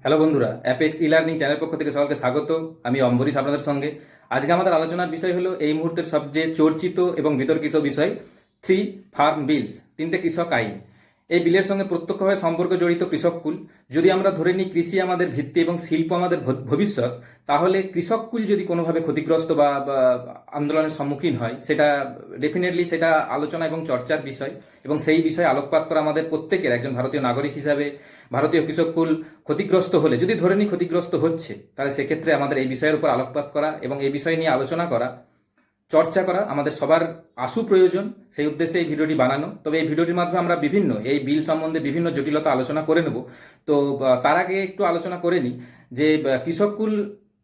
Hello বন্ধুরা, apex e learning channel পক্ষ থেকে সকলকে স্বাগত। আমি অম্বরীশ আপনাদের সঙ্গে। আজকে আমাদের আলোচনার বিষয় হলো এই মুহূর্তের সবচেয়ে চর্চিত এবং বিতর্কিত বিষয় 3 ফার্ম বিলস, 3টে কৃষক আইন। এই বিলের সঙ্গে প্রত্যক্ষভাবে সম্পর্ক জড়িত কৃষককুল। যদি আমরা ধরে নিই কৃষি আমাদের ভিত্তি এবং শিল্প আমাদের ভবিষ্যৎ, তাহলে কৃষককুল যদি কোনোভাবে ক্ষতিগ্রস্ত বা আন্দোলনের সম্মুখীন হয়, সেটা ডেফিনেটলি সেটা আলোচনা এবং চর্চার বিষয়। এবং সেই বিষয়ে আলোকপাত করা আমাদের প্রত্যেকের, একজন ভারতীয় নাগরিক হিসাবে ভারতীয় কৃষককুল ক্ষতিগ্রস্ত হলে, যদি ধরে নিই ক্ষতিগ্রস্ত হচ্ছে, তাহলে সেক্ষেত্রে আমাদের এই বিষয়ের উপর আলোকপাত করা এবং এই বিষয় নিয়ে আলোচনা করা, চর্চা করা আমাদের সবার আশু প্রয়োজন। সেই উদ্দেশ্যে এই ভিডিওটি বানানো। তবে এই ভিডিওটির মাধ্যমে আমরা এই বিল সম্বন্ধে বিভিন্ন জটিলতা আলোচনা করে নেব। তো তার আগে একটু আলোচনা করে নিই যে কৃষককুল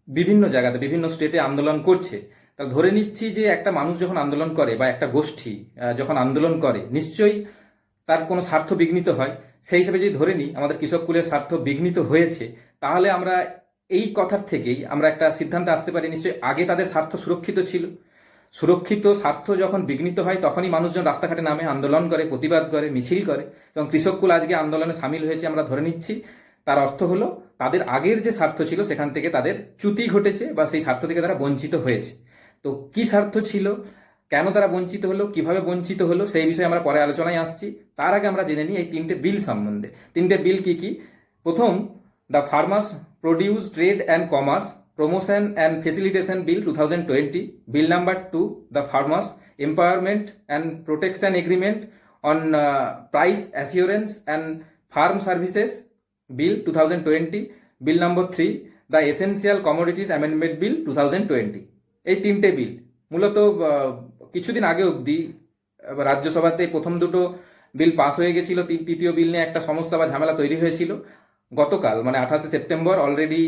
বিভিন্ন জায়গাতে বিভিন্ন স্টেটে আন্দোলন করছে। তা ধরে নিচ্ছি যে একটা মানুষ যখন আন্দোলন করে বা একটা গোষ্ঠী যখন আন্দোলন করে, নিশ্চয়ই তার কোনো স্বার্থ বিঘ্নিত হয়। সেই হিসেবে যদি ধরে নিই আমাদের কৃষককুলের স্বার্থ বিঘ্নিত হয়েছে, তাহলে আমরা এই কথার থেকেই আমরা একটা সিদ্ধান্তে আসতে পারি নিশ্চয়ই আগে তাদের স্বার্থ সুরক্ষিত ছিল। সুরক্ষিত স্বার্থ যখন বিঘ্নিত হয়, তখনই মানুষজন রাস্তাঘাটে নামে, আন্দোলন করে, প্রতিবাদ করে, মিছিল করে। এবং কৃষককুল আজকে আন্দোলনে সামিল হয়েছে আমরা ধরে নিচ্ছি, তার অর্থ হলো তাদের আগের যে স্বার্থ ছিল সেখান থেকে তাদের চ্যুতি ঘটেছে বা সেই স্বার্থ থেকে তারা বঞ্চিত হয়েছে। তো কি স্বার্থ ছিল, কেন তারা বঞ্চিত হলো, কিভাবে বঞ্চিত হলো, সেই বিষয়ে আমরা পরে আলোচনায় আসছি। তার আগে আমরা জেনে নিই এই 3টে বিল সম্বন্ধে। 3টে বিল কি কি? প্রথম, the farmers produce trade and commerce promotion and facilitation bill 2020। Bill number 2, the farmers empowerment and protection agreement on price assurance and farm services bill 2020। Bill number 3, the essential commodities amendment bill 2020। এই 3টে বিল মূলত কিছুদিন আগে অবধি রাজ্যসভাতে প্রথম দুটো bill pass হয়ে গেছিল। তৃতীয় বিল নিয়ে একটা সমস্যা বা ঝামেলা তৈরি হয়েছিল। গতকাল মানে 28শে সেপ্টেম্বর অলরেডি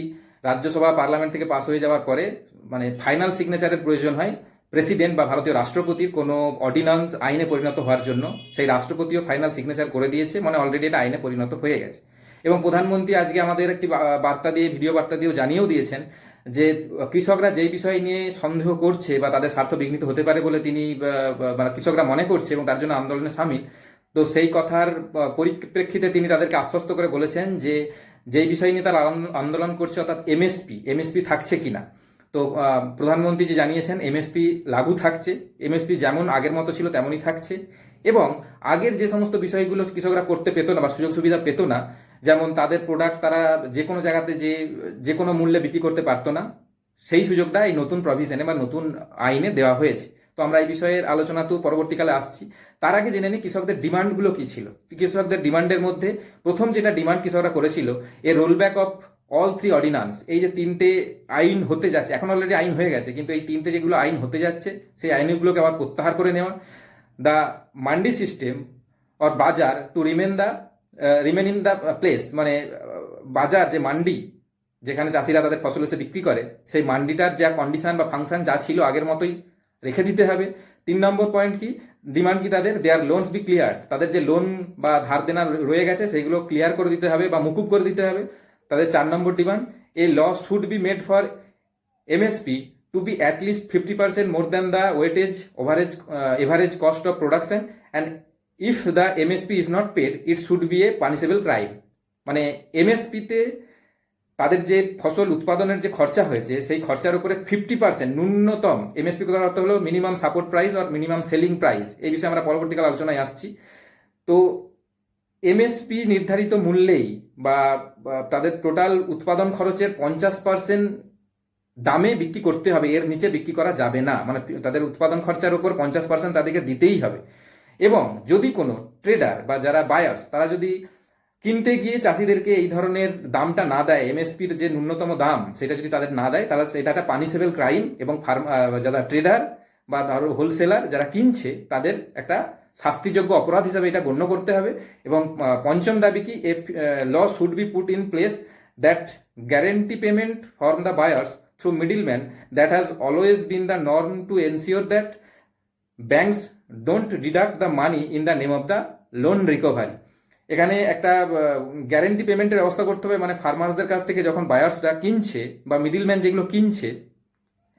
রাজ্যসভা পার্লামেন্ট থেকে পাস হয়ে যাওয়ার পরে ফাইনাল সিগনেচারের প্রয়োজন হয় প্রেসিডেন্ট বা ভারতীয় রাষ্ট্রপতির কোনো অর্ডিন্যান্স আইনে পরিণত হওয়ার জন্য। সেই রাষ্ট্রপতিও ফাইনাল সিগনেচার করে দিয়েছে, অলরেডি এটা আইনে পরিণত হয়ে গেছে। এবং প্রধানমন্ত্রী আজকে আমাদের একটি বার্তা দিয়ে, ভিডিও বার্তা দিয়েও জানিয়েও দিয়েছেন যে কৃষকরা যেই বিষয় নিয়ে সন্দেহ করছে বা তাদের স্বার্থ বিঘ্নিত হতে পারে বলে তিনি কৃষকরা মনে করছে এবং তার জন্য আন্দোলনে সামিল, তো সেই কথার পরিপ্রেক্ষিতে তিনি তাদেরকে আশ্বস্ত করে বলেছেন যে যেই বিষয় নিয়ে তারা আন্দোলন করছে, অর্থাৎ এমএসপি থাকছে কিনা। তো প্রধানমন্ত্রী যে জানিয়েছেন এমএসপি লাগু থাকছে, এমএসপি যেমন আগের মতো ছিল তেমনই থাকছে। এবং আগের যে সমস্ত বিষয়গুলো কৃষকরা করতে পেত না বা সুযোগ সুবিধা পেত না, যেমন তাদের প্রোডাক্ট তারা যে কোনো জায়গাতে যে কোনো মূল্যে বিক্রি করতে পারতো না, সেই সুযোগটা এই নতুন প্রভিশনে বা নতুন আইনে দেওয়া হয়েছে। তো আমরা এই বিষয়ের আলোচনা তো পরবর্তীকালে আসছি। তার আগে জেনে নিই কৃষকদের ডিমান্ডগুলো কি ছিল। কৃষকদের ডিমান্ডের মধ্যে প্রথম যেটা ডিমান্ড কৃষকরা করেছিল, এ রোলব্যাক অফ অল 3 অর্ডিন্যান্স। এই যে 3টে আইন হতে যাচ্ছে, এখন অলরেডি আইন হয়ে গেছে, কিন্তু এই 3টে যেগুলো আইন হতে যাচ্ছে সেই আইনগুলোকে আবার প্রত্যাহার করে নেওয়া। দ্য মান্ডি সিস্টেম অর বাজার to remain in the place, বাজার যে মান্ডি যেখানে চাষিরা তাদের ফসল এসে বিক্রি করে, সেই মান্ডিটার যা কন্ডিশন বা ফাংশন যা ছিল আগের মতোই রেখে দিতে হবে। 3 নম্বর পয়েন্ট কি, ডিমান্ড কি তাদের, দেয়ার লোনস বি ক্লিয়ার। তাদের যে লোন বা ধার দেনা রয়ে গেছে সেইগুলো ক্লিয়ার করে দিতে হবে বা মুকুব করে দিতে হবে। তাদের 4 নম্বর demand, a law should be made for MSP to be at least 50% more than the weightage average cost of production, and if the MSP is not paid it should be a punishable crime। এমএসপিতে তাদের যে ফসল উৎপাদনের যে খরচা হয়েছে সেই খরচার উপরে 50% ন্যূনতম, এমএসপি কথার অর্থ হলো মিনিমাম সাপোর্ট প্রাইস আর মিনিমাম সেলিং প্রাইস। এই বিষয়ে আমরা পরবর্তীকাল আলোচনায় আসছি। তো এমএসপি নির্ধারিত মূল্যেই বা তাদের টোটাল উৎপাদন খরচের 50% দামে বিক্রি করতে হবে, এর নিচে বিক্রি করা যাবে না। তাদের উৎপাদন খরচার উপর 50% তাদেরকে দিতেই হবে। এবং যদি কোনো ট্রেডার বা যারা বায়ার্স, তারা যদি কিনতে গিয়ে চাষিদেরকে এই ধরনের দামটা না দেয়, এমএসপির যে ন্যূনতম দাম সেটা যদি তাদের না দেয়, তাহলে সেটা একটা পানিশেবল ক্রাইম। এবং যারা ট্রেডার বা ধরো হোলসেলার যারা কিনছে, তাদের একটা শাস্তিযোগ্য অপরাধ হিসাবে এটা গণ্য করতে হবে। এবং পঞ্চম দাবি কি, law should be put in place that guarantee payment from the buyers through middlemen that has always been the norm to ensure that banks don't deduct the money in the name of the loan recovery। এখানে একটা guarantee পেমেন্টের ব্যবস্থা করতে হবে, ফার্মার্সদের কাছ থেকে যখন বায়ার্সরা কিনছে বা মিডিলম্যান যেগুলো কিনছে,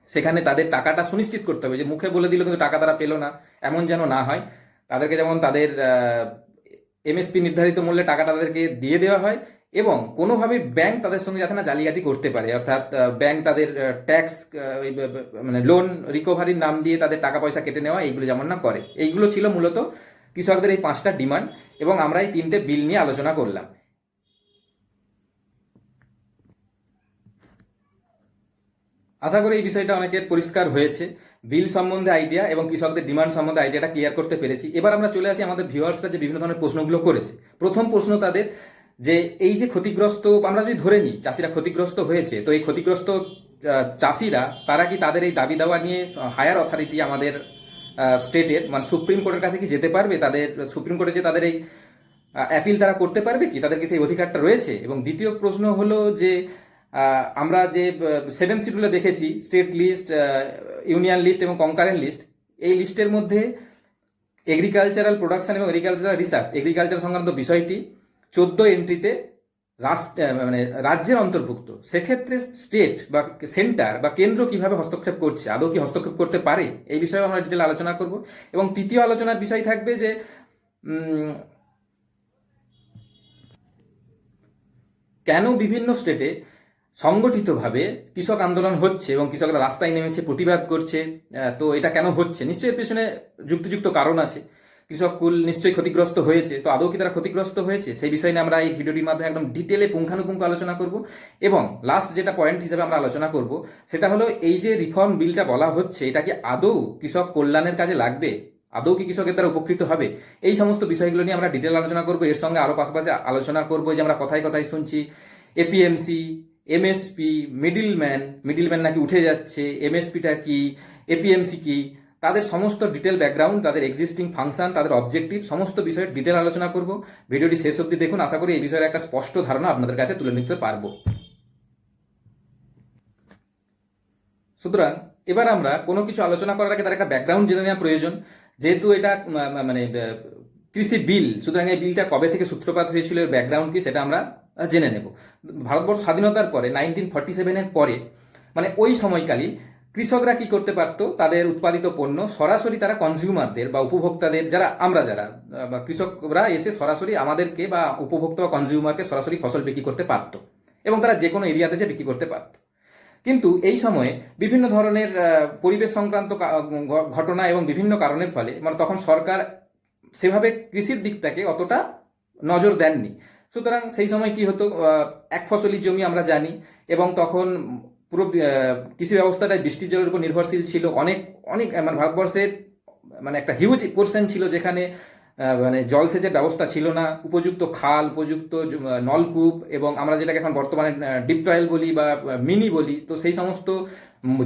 সেখানে তাদের টাকাটা সুনিশ্চিত করতে হবে। যে মুখে বলে দিল কিন্তু টাকা তারা পেলো না, এমন যেন না হয়। তাদেরকে যেমন তাদের এমএসপি নির্ধারিত মূল্যে টাকাটা তাদেরকে দিয়ে দেওয়া হয়, এবং কোনোভাবে ব্যাংক তাদের সঙ্গে যাতে না জালিয়াতি করতে পারে, অর্থাৎ ব্যাংক তাদের ট্যাক্স মানে লোন রিকভারির নাম দিয়ে তাদের টাকা পয়সা কেটে নেওয়া এইগুলো যেমন না করে। এইগুলো ছিল মূলত কৃষকদের এই 5টা ডিমান্ড, এবং আমরা এই 3টে বিল নিয়ে আলোচনা করলাম। আশা করি এই বিষয়টা অনেকের পরিষ্কার হয়েছে। বিল সম্বন্ধে আইডিয়া এবং কৃষকদের ডিমান্ড সম্বন্ধে আইডিয়াটা ক্লিয়ার করতে পেরেছি। এবার আমরা চলে আসি আমাদের ভিউয়ার্সরা যে বিভিন্ন ধরনের প্রশ্নগুলো করেছে। প্রথম প্রশ্ন তাদের যে এই যে ক্ষতিগ্রস্ত, আমরা যদি ধরে নিই চাষিরা ক্ষতিগ্রস্ত হয়েছে, তো এই ক্ষতিগ্রস্ত চাষিরা তারা কি তাদের এই দাবি দাওয়া নিয়ে হায়ার অথরিটি আমাদের স্টেটের মানে সুপ্রিম কোর্টের কাছে কি যেতে পারবে? তাদের সুপ্রিম কোর্টে যে তাদের এই অ্যাপিল তারা করতে পারবে কি? তাদের কি সেই অধিকারটা রয়েছে? এবং দ্বিতীয় প্রশ্ন হলো যে আমরা যে 7 শিডিউলে দেখেছি স্টেট লিস্ট, ইউনিয়ন লিস্ট এবং কনকারেন্ট লিস্ট, এই লিস্টের মধ্যে এগ্রিকালচারাল প্রোডাকশন এবং এগ্রিকালচারাল রিসার্চ, এগ্রিকালচার সংক্রান্ত বিষয়টি 14 এন্ট্রিতে মানে রাজ্যের অন্তর্ভুক্ত। সেক্ষেত্রে স্টেট বা সেন্টার বা কেন্দ্র কিভাবে হস্তক্ষেপ করছে, আদৌ কি হস্তক্ষেপ করতে পারে, এই বিষয়ে আমরা ডিটেল আলোচনা করব। এবং তৃতীয় আলোচনার বিষয় থাকবে যে কেন বিভিন্ন স্টেটে সংগঠিতভাবে কৃষক আন্দোলন হচ্ছে এবং কৃষকরা রাস্তায় নেমেছে, প্রতিবাদ করছে। তো এটা কেন হচ্ছে? নিশ্চয়ই এর পেছনে যুক্তিযুক্ত কারণ আছে। কৃষককুল নিশ্চয়ই ক্ষতিগ্রস্ত হয়েছে, তো আদৌ কি তারা ক্ষতিগ্রস্ত হয়েছে সেই বিষয় নিয়ে আমরা এই ভিডিওটির মাধ্যমে একদম ডিটেলে পুঙ্খানুপুঙ্খ আলোচনা করব। এবং লাস্ট যেটা পয়েন্ট হিসেবে আমরা আলোচনা করব সেটা হলো এই যে রিফর্ম বিলটা বলা হচ্ছে, এটা কি আদৌ কৃষক কল্যাণের কাজে লাগবে, আদৌ কি কৃষকের দ্বারা উপকৃত হবে? এই সমস্ত বিষয়গুলো নিয়ে আমরা ডিটেল আলোচনা করব। এর সঙ্গে আরও পাশাপাশি আলোচনা করব যে আমরা কথায় কথায় শুনছি এপিএমসি, এমএসপি, মিডিলম্যান নাকি উঠে যাচ্ছে, এমএসপিটা কি, এপিএমসি কি, তাদের সমস্ত ডিটেল ব্যাকগ্রাউন্ড, তাদের এক্সিস্টিং ফাংশন, তাদের অবজেক্টিভ, সমস্ত বিষয়ের ডিটেল আলোচনা করব। ভিডিওটি শেষ অবধি দেখুন, আশা করি এই বিষয়ে একটা স্পষ্ট ধারণা আপনাদের কাছে তুলে নিতে পারবো। সুতরাং এবার আমরা কোনো কিছু আলোচনা করার আগে তার একটা ব্যাকগ্রাউন্ড জেনে নেওয়া প্রয়োজন। যেহেতু এটা মানে কৃষি বিল, সুতরাং এই বিলটা কবে থেকে সূত্রপাত হয়েছিল, এর ব্যাকগ্রাউন্ড কি সেটা আমরা জেনে নেব। ভারতবর্ষ স্বাধীনতার পরে 1947-এর পরে মানে ওই সময়কালীন কৃষকরা কি করতে পারতো, তাদের উৎপাদিত পণ্য সরাসরি তারা কনজিউমারদের বা উপভোক্তাদের, যারা বা কৃষকরা এসে সরাসরি আমাদেরকে বা উপভোক্তা বা কনজিউমারকে সরাসরি ফসল বিক্রি করতে পারতো, এবং তারা যে কোনো এরিয়াতে যে বিক্রি করতে পারতো। কিন্তু এই সময়ে বিভিন্ন ধরনের পরিবেশ সংক্রান্ত ঘটনা এবং বিভিন্ন কারণের ফলে মানে তখন সরকার সেভাবে কৃষির দিকটাকে অতটা নজর দেননি। সুতরাং সেই সময় কি হতো, এক ফসলি জমি আমরা জানি, এবং তখন পুরো কৃষি ব্যবস্থাটাই বৃষ্টির জলের উপর নির্ভরশীল ছিল। অনেক অনেক মানে ভারতবর্ষের মানে একটা হিউজ পোর্শন ছিল যেখানে মানে জলসেচের ব্যবস্থা ছিল না, উপযুক্ত খাল, উপযুক্ত নলকূপ, এবং আমরা যেটাকে এখন বর্তমানে ডিপ টয়েল বলি বা মিনি বলি, তো সেই সমস্ত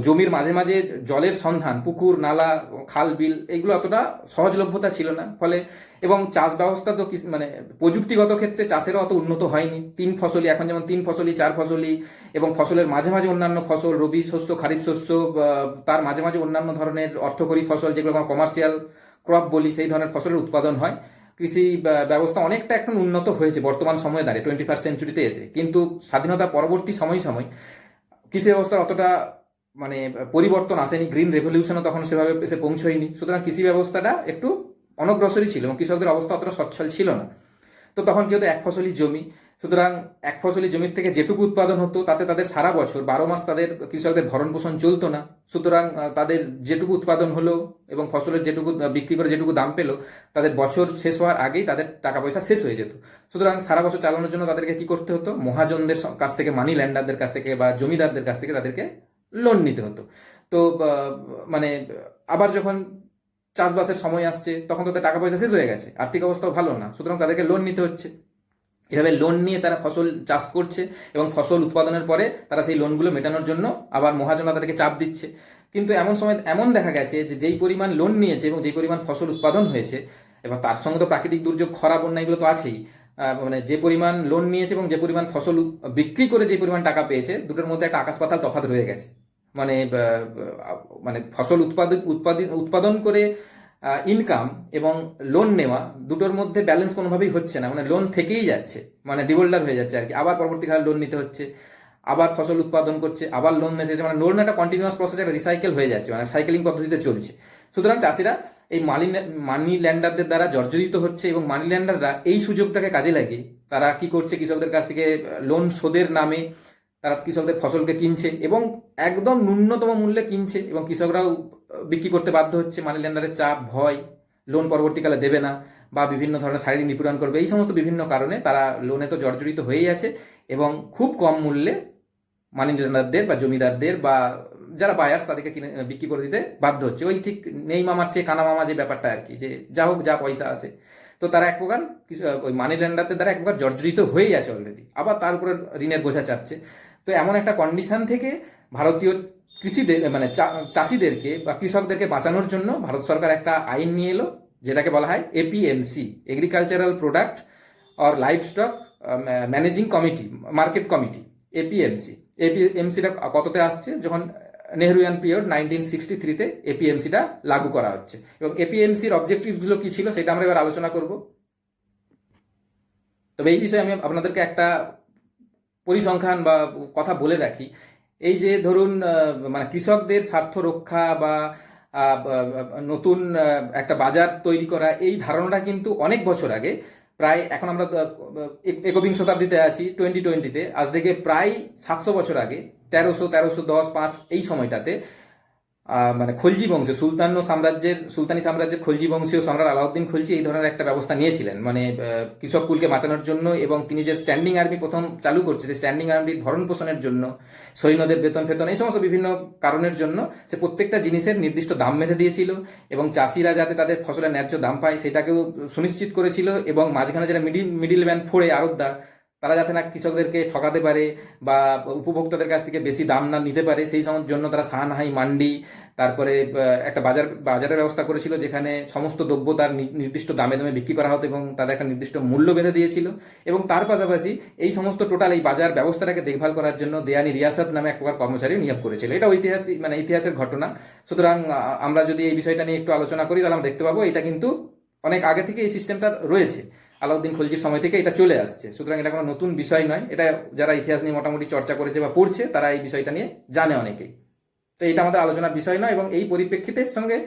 জমির মাঝে মাঝে জলের সন্ধান, পুকুর, নালা, খাল, বিল, এগুলো অতটা সহজলভ্যতা ছিল না। ফলে এবং চাষ ব্যবস্থা তো মানে প্রযুক্তিগত ক্ষেত্রে চাষেরও অত উন্নত হয়নি। 3 ফসলি, এখন যেমন 3 ফসলি, 4 ফসলি, এবং ফসলের মাঝে মাঝে অন্যান্য ফসল, রবি শস্য, খারিফ শস্য, তার মাঝে মাঝে অন্যান্য ধরনের অর্থকরী ফসল, যেগুলো আমরা কমার্শিয়াল ক্রপ বলি, সেই ধরনের ফসলের উৎপাদন হয়। কৃষি ব্যবস্থা অনেকটা এখন উন্নত হয়েছে বর্তমান সময়ে দাঁড়িয়ে 21st সেঞ্চুরিতে এসে। কিন্তু স্বাধীনতা পরবর্তী সময় কৃষি ব্যবস্থার অতটা মানে পরিবর্তন আসেনি, গ্রিন রেভলিউশনও তখন সেভাবে এসে পৌঁছয়নি। সুতরাং কৃষি ব্যবস্থাটা একটু অনগ্রসরই ছিল এবং কৃষকদের অবস্থা অতটা সচ্ছল ছিল না। তো তখন কি হতো, এক ফসলি জমি, সুতরাং এক ফসলি জমির থেকে যেটুকু উৎপাদন হতো তাতে তাদের সারা বছর 12 মাস তাদের কৃষকদের ভরণ পোষণ চলতো না। সুতরাং তাদের যেটুকু উৎপাদন হলো এবং ফসলের যেটুকু বিক্রি করে যেটুকু দাম পেলো, তাদের বছর শেষ হওয়ার আগেই তাদের টাকা পয়সা শেষ হয়ে যেত। সুতরাং সারা বছর চালানোর জন্য তাদেরকে কি করতে হতো, মহাজনদের কাছ থেকে, মানি ল্যান্ডারদের কাছ থেকে বা জমিদারদের কাছ থেকে তাদেরকে লোন নিতে হতো। তো মানে আবার যখন চাষবাসের সময় আসছে তখন তাদের টাকা পয়সা শেষ হয়ে গেছে, আর্থিক অবস্থাও ভালো না, সুতরাং তাদেরকে লোন নিতে হচ্ছে। এভাবে লোন নিয়ে তারা ফসল চাষ করছে এবং ফসল উৎপাদনের পরে তারা সেই লোনগুলো মেটানোর জন্য আবার মহাজন তাদেরকে চাপ দিচ্ছে। কিন্তু এমন সময় এমন দেখা গেছে যে যেই পরিমাণ লোন নিয়েছে এবং যেই পরিমাণ ফসল উৎপাদন হয়েছে, এবং তার সঙ্গে তো প্রাকৃতিক দুর্যোগ, খরা, বন্যা, এগুলো তো আছেই, মানে যে পরিমাণ লোন নিয়েছে এবং যে পরিমাণ ফসল বিক্রি করে যে পরিমাণ টাকা পেয়েছে, দুটোর মধ্যে একটা আকাশ পাতাল তফাৎ রয়ে গেছে। মানে মানে ফসল উৎপাদন করে ইনকাম এবং লোন নেওয়া, দুটোর মধ্যে ব্যালেন্স কোনোভাবেই হচ্ছে না, মানে লোন থেকেই যাচ্ছে, মানে ডিবোল্ডার হয়ে যাচ্ছে আর কি। আবার পরবর্তীকালে লোন নিতে হচ্ছে, আবার ফসল উৎপাদন করছে, আবার লোন নিতে হচ্ছে, মানে লোন একটা কন্টিনিউয়াস প্রসেস, একটা রিসাইকেল হয়ে যাচ্ছে, মানে সাইকেলিং পদ্ধতিতে চলছে। সুতরাং চাষিরা এই মানি ল্যান্ডারদের দ্বারা জর্জরিত হচ্ছে, এবং মানি ল্যান্ডাররা এই সুযোগটাকে কাজে লাগিয়ে তারা কি করছে, কৃষকদের কাছ থেকে লোন শোধের নামে তারা কৃষকদের ফসলকে কিনছে এবং একদম ন্যূনতম মূল্যে কিনছে, এবং কৃষকরাও বিক্রি করতে বাধ্য হচ্ছে। মানি ল্যান্ডারের চাপ, ভয়, লোন পরবর্তীকালে দেবে না বা বিভিন্ন ধরনের শারীরিক নিপীড়ন করবে, এই সমস্ত বিভিন্ন কারণে তারা লোনে তো জর্জরিত হয়েই আছে, এবং খুব কম মূল্যে মানি ল্যান্ডারদের বা জমিদারদের বা যারা বায়ার্স তাদেরকে কিনে বিক্রি করে দিতে বাধ্য হচ্ছে। ওই ঠিক নেই মামার চেয়ে কানা মামা যে ব্যাপারটা আর কি, যে যা হোক যা পয়সা আসে, তো তারা এক প্রকার ওই মানি ল্যান্ডারদের দ্বারা এক প্রকার জর্জরিত হয়েই আছে অলরেডি, আবার তার উপরে ঋণের বোঝা চাচ্ছে। তো এমন একটা কন্ডিশন থেকে ভারতীয় কৃষিদের মানে চাষিদেরকে বা কৃষকদেরকে বাঁচানোর জন্য ভারত সরকার একটা আইন নিয়ে এলো, যেটাকে বলা হয় APMC, agricultural product or livestock managing committee, market committee, APMC. এপিএমসিটা কততে আসছে, যখন নেহরুয়ান পিরিয়ড 1963-তে এপিএমসিটা লাগু করা হচ্ছে। এবং এপিএমসির অবজেক্টিভগুলো কি ছিল সেটা আমরা এবার আলোচনা করব। তবে এই বিষয়ে আমি আপনাদেরকে একটা পরিসংখ্যান বা কথা বলে রাখি। এই যে ধরুন মানে কৃষকদের স্বার্থ রক্ষা বা নতুন একটা বাজার তৈরি করা, এই ধারণাটা কিন্তু অনেক বছর আগে, প্রায় এখন আমরা একবিংশ শতাব্দীতে আছি, 2020-তে, আজ থেকে প্রায় 700 বছর আগে, 1310-5 এই সময়টাতে মানে খলজি বংশ, সুলতানি সাম্রাজ্যের খলজি বংশীয় সম্রাট আলাউদ্দিন খলজি এই ধরনের একটা ব্যবস্থা নিয়েছিলেন, মানে কৃষক কুলকে বাঁচানোর জন্য। এবং তিনি যে স্ট্যান্ডিং আর্মি প্রথম চালু করছে, সেই স্ট্যান্ডিং আর্মির ভরণ পোষণের জন্য, সৈন্যদের বেতন ফেতন, এই সমস্ত বিভিন্ন কারণের জন্য সে প্রত্যেকটা জিনিসের নির্দিষ্ট দাম বেঁধে দিয়েছিল, এবং চাষিরা যাতে তাদের ফসলের ন্যায্য দাম পায় সেটাকেও সুনিশ্চিত করেছিল। এবং মাঝখানে যারা মিডিল ম্যান ফোড়ে আড়তদার, তারা যাতে না কৃষকদেরকে ঠকাতে পারে বা উপভোক্তাদের কাছ থেকে বেশি দাম না নিতে পারে, সেই জন্য তারা সাহানাহাই মান্ডি, তারপরে একটা বাজারের ব্যবস্থা করেছিল, যেখানে সমস্ত দ্রব্য তার নির্দিষ্ট দামে দামে বিক্রি করা হতো এবং তাদের একটা নির্দিষ্ট মূল্য বেঁধে দিয়েছিল। এবং তার পাশাপাশি এই সমস্ত টোটাল এই বাজার ব্যবস্থাটাকে দেখভাল করার জন্য দেয়ানি রিয়াসাত নামে এক প্রকার কর্মচারী নিয়োগ করেছিল। এটা ঐতিহাসিক মানে ইতিহাসের ঘটনা। সুতরাং আমরা যদি এই বিষয়টা নিয়ে একটু আলোচনা করি, তাহলে আমরা দেখতে পাবো এটা কিন্তু অনেক আগে থেকে এই সিস্টেমটা রয়েছে, আলাউদ্দিন খলজির সময় থেকে এটা চলে আসছে। সুতরাং এটা কোনো নতুন বিষয় নয়, এটা যারা ইতিহাস নিয়ে মোটামুটি চর্চা করেছে বা পড়ছে তারা এই বিষয়টা নিয়ে জানে অনেকেই। তো এটা আমাদের আলোচনার বিষয় নয়, এবং এই পরিপ্রেক্ষিতের সঙ্গে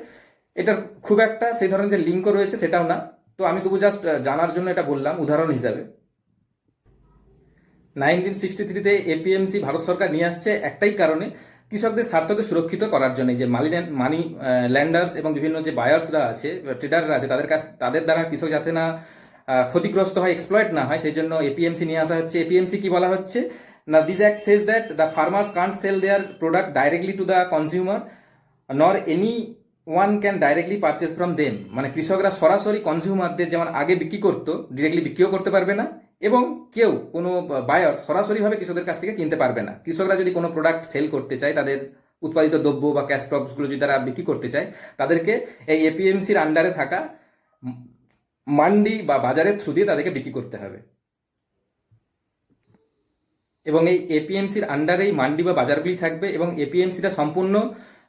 এটার খুব একটা সেই ধরনের যে লিঙ্ক রয়েছে সেটাও না। তো আমি তবু জাস্ট জানার জন্য এটা বললাম উদাহরণ হিসাবে। 1963-তে এপিএমসি ভারত সরকার নিয়ে আসছে একটাই কারণে, কৃষকদের স্বার্থকে সুরক্ষিত করার জন্য। যে মানি ল্যান্ডার্স এবং বিভিন্ন যে বায়ার্সরা আছে, ট্রেডাররা আছে, তাদের দ্বারা কৃষক যাতে না ক্ষতিগ্রস্ত হয়, এক্সপ্লয়েট না হয়, সেই জন্য এপিএমসি নিয়ে আসা হচ্ছে। এপিএমসি কি বলা হচ্ছে না, this act says that the farmers can't sell their product directly to the consumer nor anyone can directly purchase from them. মানে কৃষকরা সরাসরি কনজিউমারদের যেমন আগে বিক্রি করতো, ডিরেক্টলি বিক্রিও করতে পারবে না, এবং কেউ কোনো বায়ার সরাসরিভাবে কৃষকদের কাছ থেকে কিনতে পারবে না। কৃষকরা যদি কোনো প্রোডাক্ট সেল করতে চায়, তাদের উৎপাদিত দ্রব্য বা ক্যাশ ক্রপসগুলো যদি তারা বিক্রি করতে চায়, তাদেরকে এই এপিএমসির আন্ডারে থাকা মান্ডি বা বাজারের থ্রু দিয়ে তাদেরকে বিক্রি করতে হবে। এবং এই এপিএমসির আন্ডারেই মান্ডি বা বাজারগুলি থাকবে, এবং এপিএমসিটা সম্পূর্ণ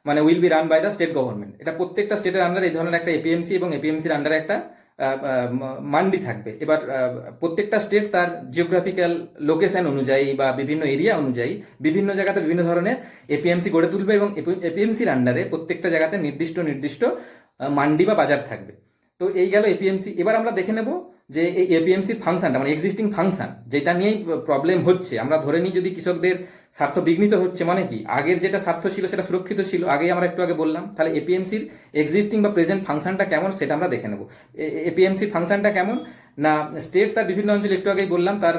মানে will be run by the state government. এটা প্রত্যেকটা স্টেটের আন্ডারে এই ধরনের একটা এপিএমসি এবং এপিএমসির আন্ডারে একটা মান্ডি থাকবে। এবার প্রত্যেকটা স্টেট তার জিওগ্রাফিক্যাল লোকেশন অনুযায়ী বা বিভিন্ন এরিয়া অনুযায়ী বিভিন্ন জায়গাতে বিভিন্ন ধরনের এপিএমসি গড়ে তুলবে, এবং এপিএমসির আন্ডারে প্রত্যেকটা জায়গাতে নির্দিষ্ট মান্ডি বা বাজার থাকবে। তো এই গেল এপিএমসি। এবার আমরা দেখে নেব যে এই এপিএমসির ফাংশনটা মানে এক্সিস্টিং ফাংশন, যেটা নিয়েই প্রবলেম হচ্ছে। আমরা ধরে নিই যদি কৃষকদের স্বার্থ বিঘ্নিত হচ্ছে, মানে কি আগের যেটা স্বার্থ ছিল সেটা সুরক্ষিত ছিল, আগেই আমরা একটু আগে বললাম, তাহলে এপিএমসির এক্সিস্টিং বা প্রেজেন্ট ফাংশনটা কেমন সেটা আমরা দেখে নেব। এপিএমসির ফাংশনটা কেমন না, স্টেট তার বিভিন্ন অঞ্চলে, একটু আগেই বললাম, তার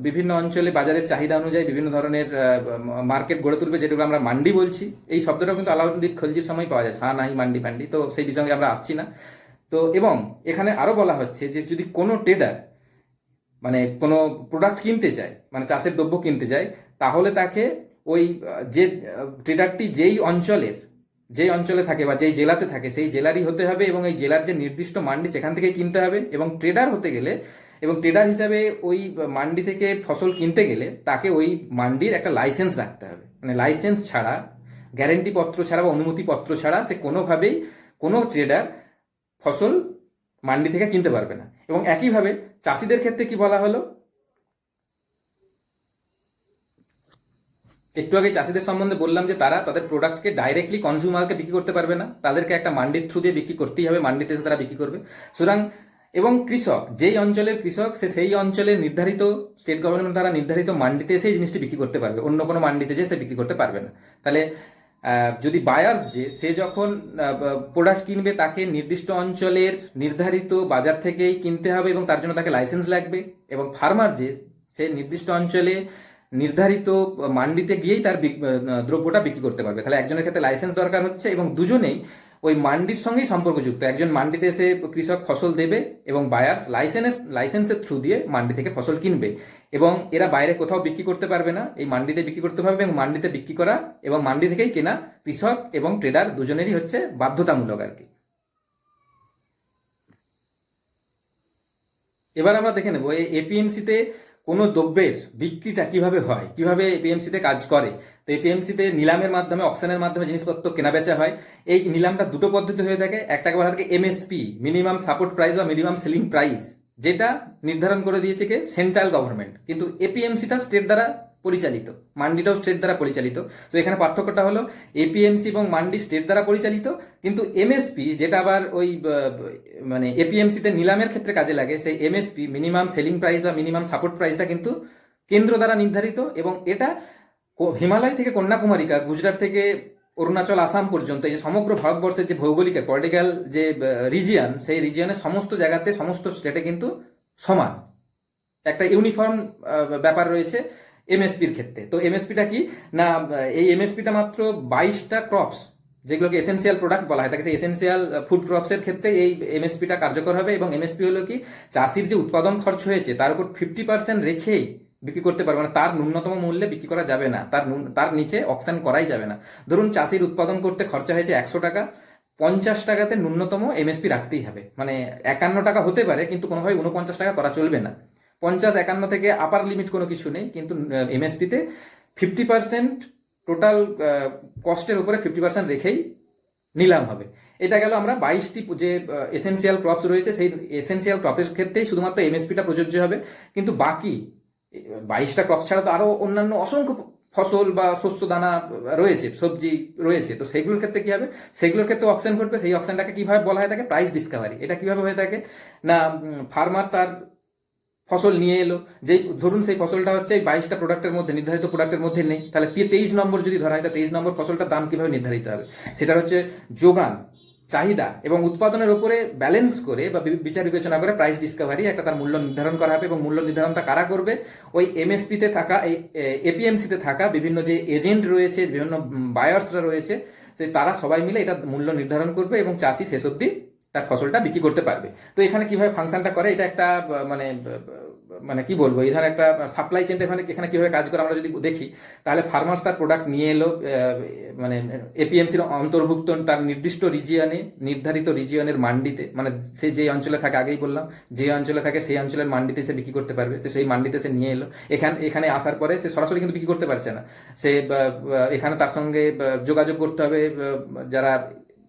বিভিন্ন অঞ্চলে বাজারের চাহিদা অনুযায়ী বিভিন্ন ধরনের মার্কেট গড়ে তুলবে, যেগুলো আমরা মান্ডি বলছি। এই শব্দটাও কিন্তু আলাউদ্দিন খলজির সময় পাওয়া যায়, সানাই মান্ডি ফান্ডি, তো সেই বিষয়ে আমরা আসছি না। তো এবং এখানে আরো বলা হচ্ছে যে যদি কোনো ট্রেডার মানে কোনো প্রোডাক্ট কিনতে চায়, মানে চাষের দ্রব্য কিনতে চায়, তাহলে তাকে ওই যে ট্রেডারটি যেই অঞ্চলে থাকে বা যেই জেলাতে থাকে সেই জেলারই হতে হবে, এবং এই জেলার যে নির্দিষ্ট মান্ডি সেখান থেকে কিনতে হবে। এবং ট্রেডার হতে গেলে এবং ট্রেডার হিসাবে ওই মান্ডি থেকে ফসল কিনতে গেলে তাকে ওই মান্ডির একটা লাইসেন্স রাখতে হবে। মানে লাইসেন্স ছাড়া, গ্যারেন্টি পত্র ছাড়া বা অনুমতি পত্র ছাড়া সে কোনোভাবেই কোনো ট্রেডার ফসল মান্ডি থেকে কিনতে পারবে না। এবং একইভাবে চাষিদের ক্ষেত্রে কি বলা হলো একটু আগে চাষিদের সম্বন্ধে বললাম যে তারা তাদের প্রোডাক্টকে ডাইরেক্টলি কনজিউমারকে বিক্রি করতে পারবে না, তাদেরকে একটা মান্ডির থ্রু দিয়ে বিক্রি করতেই হবে, মান্ডিতে এসে তারা বিক্রি করবে। সুতরাং এবং কৃষক, যেই অঞ্চলের কৃষক সে সেই অঞ্চলের নির্ধারিত স্টেট গভর্নমেন্ট দ্বারা নির্ধারিত মান্ডিতে এসে এই জিনিসটি বিক্রি করতে পারবে, অন্য কোনো মান্ডিতে যেয়ে সে বিক্রি করতে পারবে না। তাহলে যদি বায়ার্স যে সে যখন প্রোডাক্ট কিনবে তাকে নির্দিষ্ট অঞ্চলের নির্ধারিত বাজার থেকেই কিনতে হবে এবং তার জন্য তাকে লাইসেন্স লাগবে, এবং ফার্মার যে সে নির্দিষ্ট অঞ্চলে নির্ধারিত মান্ডিতে গিয়েই তার দ্রব্যটা বিক্রি করতে পারবে। তাহলে একজনের ক্ষেত্রে লাইসেন্স দরকার হচ্ছে এবং দুজনেই ওই মান্ডির সঙ্গেই সম্পর্কযুক্ত। একজন মান্ডিতে এসে কৃষক ফসল দেবে এবং বায়ার্স লাইসেন্সের থ্রু দিয়ে মান্ডি থেকে ফসল কিনবে, এবং এরা বাইরে কোথাও বিক্রি করতে পারবে না, এই মান্ডিতে বিক্রি করতে পারবে এবং মান্ডিতে বিক্রি করা এবং মান্ডি থেকেই কেনা কৃষক এবং ট্রেডার দুজনেরই হচ্ছে বাধ্যতামূলক আর কি। এবার আমরা দেখে নেব এই এপিএমসিতে কোনো দ্রব্যের বিক্রিটা কিভাবে হয়, কিভাবে এপিএমসিতে কাজ করে। তো এপিএমসিতে নিলামের মাধ্যমে, অকশনের মাধ্যমে জিনিসপত্র কেনা বেচা হয়। এই নিলামটা দুটো পদ্ধতি হয়ে থাকে। একটাকে বলা থাকে এমএসপি, মিনিমাম সাপোর্ট প্রাইস বা মিনিমাম সেলিং প্রাইস, যেটা নির্ধারণ করে দিয়েছে কে, সেন্ট্রাল গভর্নমেন্ট। কিন্তু এপিএমসিটা স্টেট দ্বারা পরিচালিত, মান্ডিটাও স্টেট দ্বারা পরিচালিত। তো এখানে পার্থক্যটা হলো এপিএমসি এবং মান্ডি স্টেট দ্বারা পরিচালিত, কিন্তু এমএসপি যেটা আবার ওই মানে এপিএমসিতে নিলামের ক্ষেত্রে কাজে লাগে, সেই এমএসপি মিনিমাম সেলিং প্রাইস বা মিনিমাম সাপোর্ট প্রাইসটা কিন্তু কেন্দ্র দ্বারা নির্ধারিত, এবং এটা হিমালয় থেকে কন্যাকুমারিকা, গুজরাট থেকে অরুণাচল, আসাম পর্যন্ত, এই যে সমগ্র ভারতবর্ষের যে ভৌগোলিক পলিটিক্যাল যে রিজিয়ন, সেই রিজিয়নের সমস্ত জায়গাতে, সমস্ত স্টেটে কিন্তু সমান একটা ইউনিফর্ম ব্যাপার রয়েছে এমএসপির ক্ষেত্রে। তো এমএসপিটা কি না, এই এমএসপিটা মাত্র 22টা ক্রপস, যেগুলোকে এসেন্সিয়াল প্রোডাক্ট বলা হয়, তাকে সেই এসেন্সিয়াল ফুড ক্রপসের ক্ষেত্রে এই এমএসপিটা কার্যকর হবে। এবং এমএসপি হলো কি, চাষির যে উৎপাদন খরচ হয়েছে তার উপর 50% রেখেই বিক্রি করতে পারবে, মানে তার ন্যূনতম মূল্যে বিক্রি করা যাবে না, তার নিচে অকশন করাই যাবে না। ধরুন চাষির উৎপাদন করতে খরচা হয়েছে 100 টাকা, 50 টাকাতে ন্যূনতম এমএসপি রাখতেই হবে। মানে 51 টাকা হতে পারে কিন্তু কোনোভাবে 49 টাকা করা চলবে না। 50, 51 থেকে আপার লিমিট কোনো কিছু নেই, কিন্তু এমএসপিতে 50% টোটাল কস্টের উপরে 50% রেখেই নিলাম হবে। এটা গেল আমরা 22টি যে এসেন্সিয়াল ক্রপস রয়েছে সেই এসেন্সিয়াল ক্রপের ক্ষেত্রেই শুধুমাত্র এমএসপিটা প্রযোজ্য হবে। কিন্তু বাকি 22টা ক্রপস ছাড়া তো আরো অন্যান্য অসংখ্য ফসল বা শস্য দানা রয়েছে, সবজি রয়েছে, তো সেগুলোর ক্ষেত্রে কি হবে, সেগুলোর ক্ষেত্রে অকশন ঘটবে। সেই অকশনটাকে কিভাবে বলা হয় থাকে, প্রাইস ডিসকাভারি। এটা কিভাবে হয়ে থাকে না, ফার্মার তার ফসল নিয়ে এলো, যেই ধরুন সেই ফসলটা হচ্ছে এই 22টা প্রোডাক্টের মধ্যে, নির্ধারিত প্রোডাক্টের মধ্যে নেই, তাহলে 23 নম্বর যদি ধরা হয়, 23 নম্বর ফসলটার দাম কিভাবে নির্ধারিত হবে, সেটা হচ্ছে যোগান, চাহিদা এবং উৎপাদনের উপরে ব্যালেন্স করে বা বিচার বিবেচনা করে প্রাইস ডিসকাভারি একটা তার মূল্য নির্ধারণ করা হবে। এবং মূল্য নির্ধারণটা কারা করবে, ওই এমএসপিতে থাকা, এই এপিএমসিতে থাকা বিভিন্ন যে এজেন্ট রয়েছে, বিভিন্ন বায়ার্সরা রয়েছে, যে তারা সবাই মিলে এটা মূল্য নির্ধারণ করবে এবং চাষি শেষ অবধি তার ফসলটা বিক্রি করতে পারবে। তো এখানে কিভাবে ফাংশনটা করে, এটা একটা মানে মানে কি বলবো, এই ধর একটা সাপ্লাই চেনটা এখানে কিভাবে কাজ করে আমরা যদি দেখি, তাহলে ফার্মার্স তার প্রোডাক্ট নিয়ে এলো, মানে এপিএমসির অন্তর্ভুক্ত তার নির্দিষ্ট রিজিয়নে, নির্ধারিত রিজিয়নের মান্ডিতে, মানে সে যে অঞ্চলে থাকে, আগেই বললাম যে অঞ্চলে থাকে সেই অঞ্চলের মান্ডিতে সে বিক্রি করতে পারবে। তো সেই মান্ডিতে সে নিয়ে এলো, এখানে আসার পরে সে সরাসরি কিন্তু বিক্রি করতে পারছে না, সে এখানে তার সঙ্গে যোগাযোগ করতে হবে, যারা